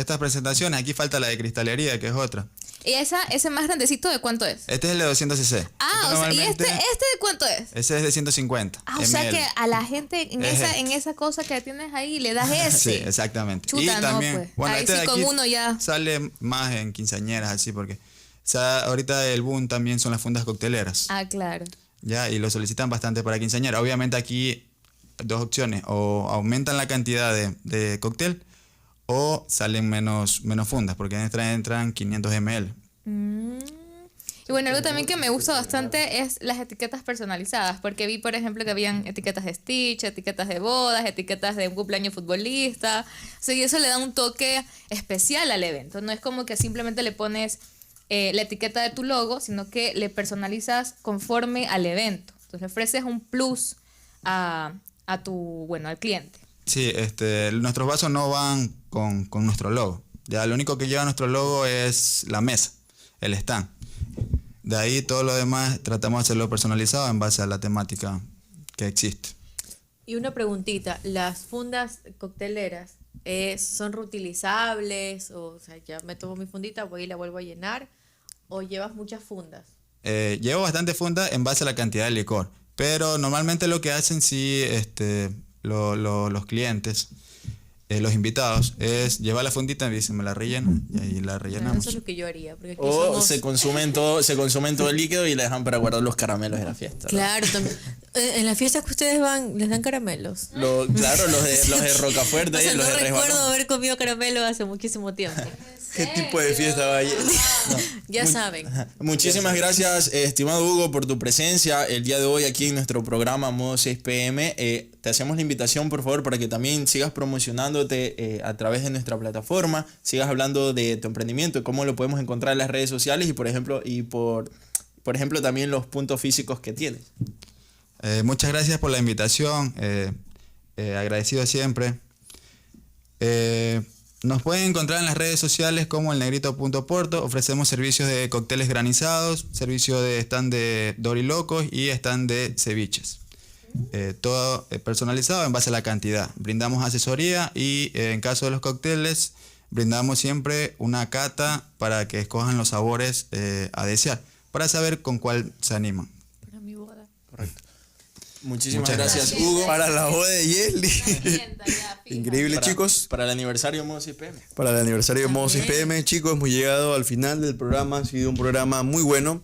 estas presentaciones. Aquí falta la de cristalería, que es otra. ¿Y ese más grandecito de cuánto es? Este es el de 200 cc. Ah, o sea, ¿y este de cuánto es? Ese es de 150 Ah, o sea que a la gente en esa cosa que tienes ahí le das ese. Sí, exactamente. Chuta, y también, no, pues. bueno, ahí este sí de con aquí uno ya. sale más en quinceañeras, así, porque ahorita el boom también son las fundas cocteleras. Ah, claro. Ya, y lo solicitan bastante para quinceañera. Obviamente aquí dos opciones, o aumentan la cantidad de cóctel o salen menos fundas, porque entran 500 ml. Y bueno, algo también que me gusta bastante es las etiquetas personalizadas, porque vi, por ejemplo, que habían etiquetas de Stitch, etiquetas de bodas, etiquetas de un cumpleaños futbolista. O sea, y eso le da un toque especial al evento. No es como que simplemente le pones la etiqueta de tu logo, sino que le personalizas conforme al evento. Entonces, ofreces un plus al cliente. Sí, nuestros vasos no van con nuestro logo. Ya, lo único que lleva nuestro logo es la mesa, el stand. De ahí todo lo demás tratamos de hacerlo personalizado en base a la temática que existe. Y una preguntita, ¿las fundas cocteleras son reutilizables? O sea, ya me tomo mi fundita, voy y la vuelvo a llenar, ¿o llevas muchas fundas? Llevo bastante fundas en base a la cantidad de licor, pero normalmente lo que hacen los clientes, los invitados, es llevar la fundita y dicen, me la rellenan, y ahí la rellenamos. Eso es lo que yo haría. Porque aquí O se consumen todo el líquido y le dejan para guardar los caramelos de la fiesta, ¿no? Claro, también. En las fiestas que ustedes van, ¿les dan caramelos? Claro, los de Rocafuerte. O sea, y los no de recuerdo Resbalón. haber comido caramelo hace muchísimo tiempo. ¿Qué tipo de fiesta va a ir? Ya saben. Muchísimas gracias, estimado Hugo, por tu presencia el día de hoy aquí en nuestro programa Modo 6 PM. Te hacemos la invitación, por favor, para que también sigas promocionándote a través de nuestra plataforma, sigas hablando de tu emprendimiento y cómo lo podemos encontrar en las redes sociales y, por ejemplo, también los puntos físicos que tienes. Muchas gracias por la invitación, agradecido siempre. Nos pueden encontrar en las redes sociales como elnegrito.porto. Ofrecemos servicios de cócteles granizados, servicio de stand de dorilocos y stand de ceviches. Todo personalizado en base a la cantidad. Brindamos asesoría y en caso de los cócteles brindamos siempre una cata para que escojan los sabores a desear, para saber con cuál se animan. Para mi boda. Correcto. Muchísimas Muchas gracias, Hugo. Para la boda de Yesli. Increíble, chicos. Para el aniversario de Modo 6 PM. Para el aniversario de Modo 6 PM, chicos, hemos llegado al final del programa. Ha sido un programa muy bueno.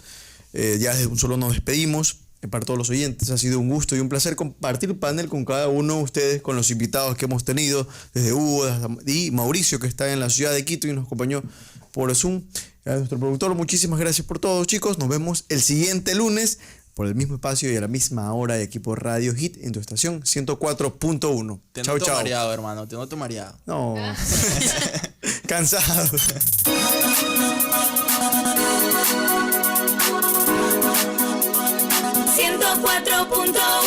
Ya desde un solo nos despedimos. Para todos los oyentes, ha sido un gusto y un placer compartir panel con cada uno de ustedes, con los invitados que hemos tenido, desde Hugo y Mauricio, que está en la ciudad de Quito y nos acompañó por Zoom. A nuestro productor, muchísimas gracias por todo, chicos. Nos vemos el siguiente lunes por el mismo espacio y a la misma hora de aquí por Radio Hit en tu estación 104.1. Te Chau, noto chau. mareado, hermano. Te noto mareado. No. Cansado. 104.1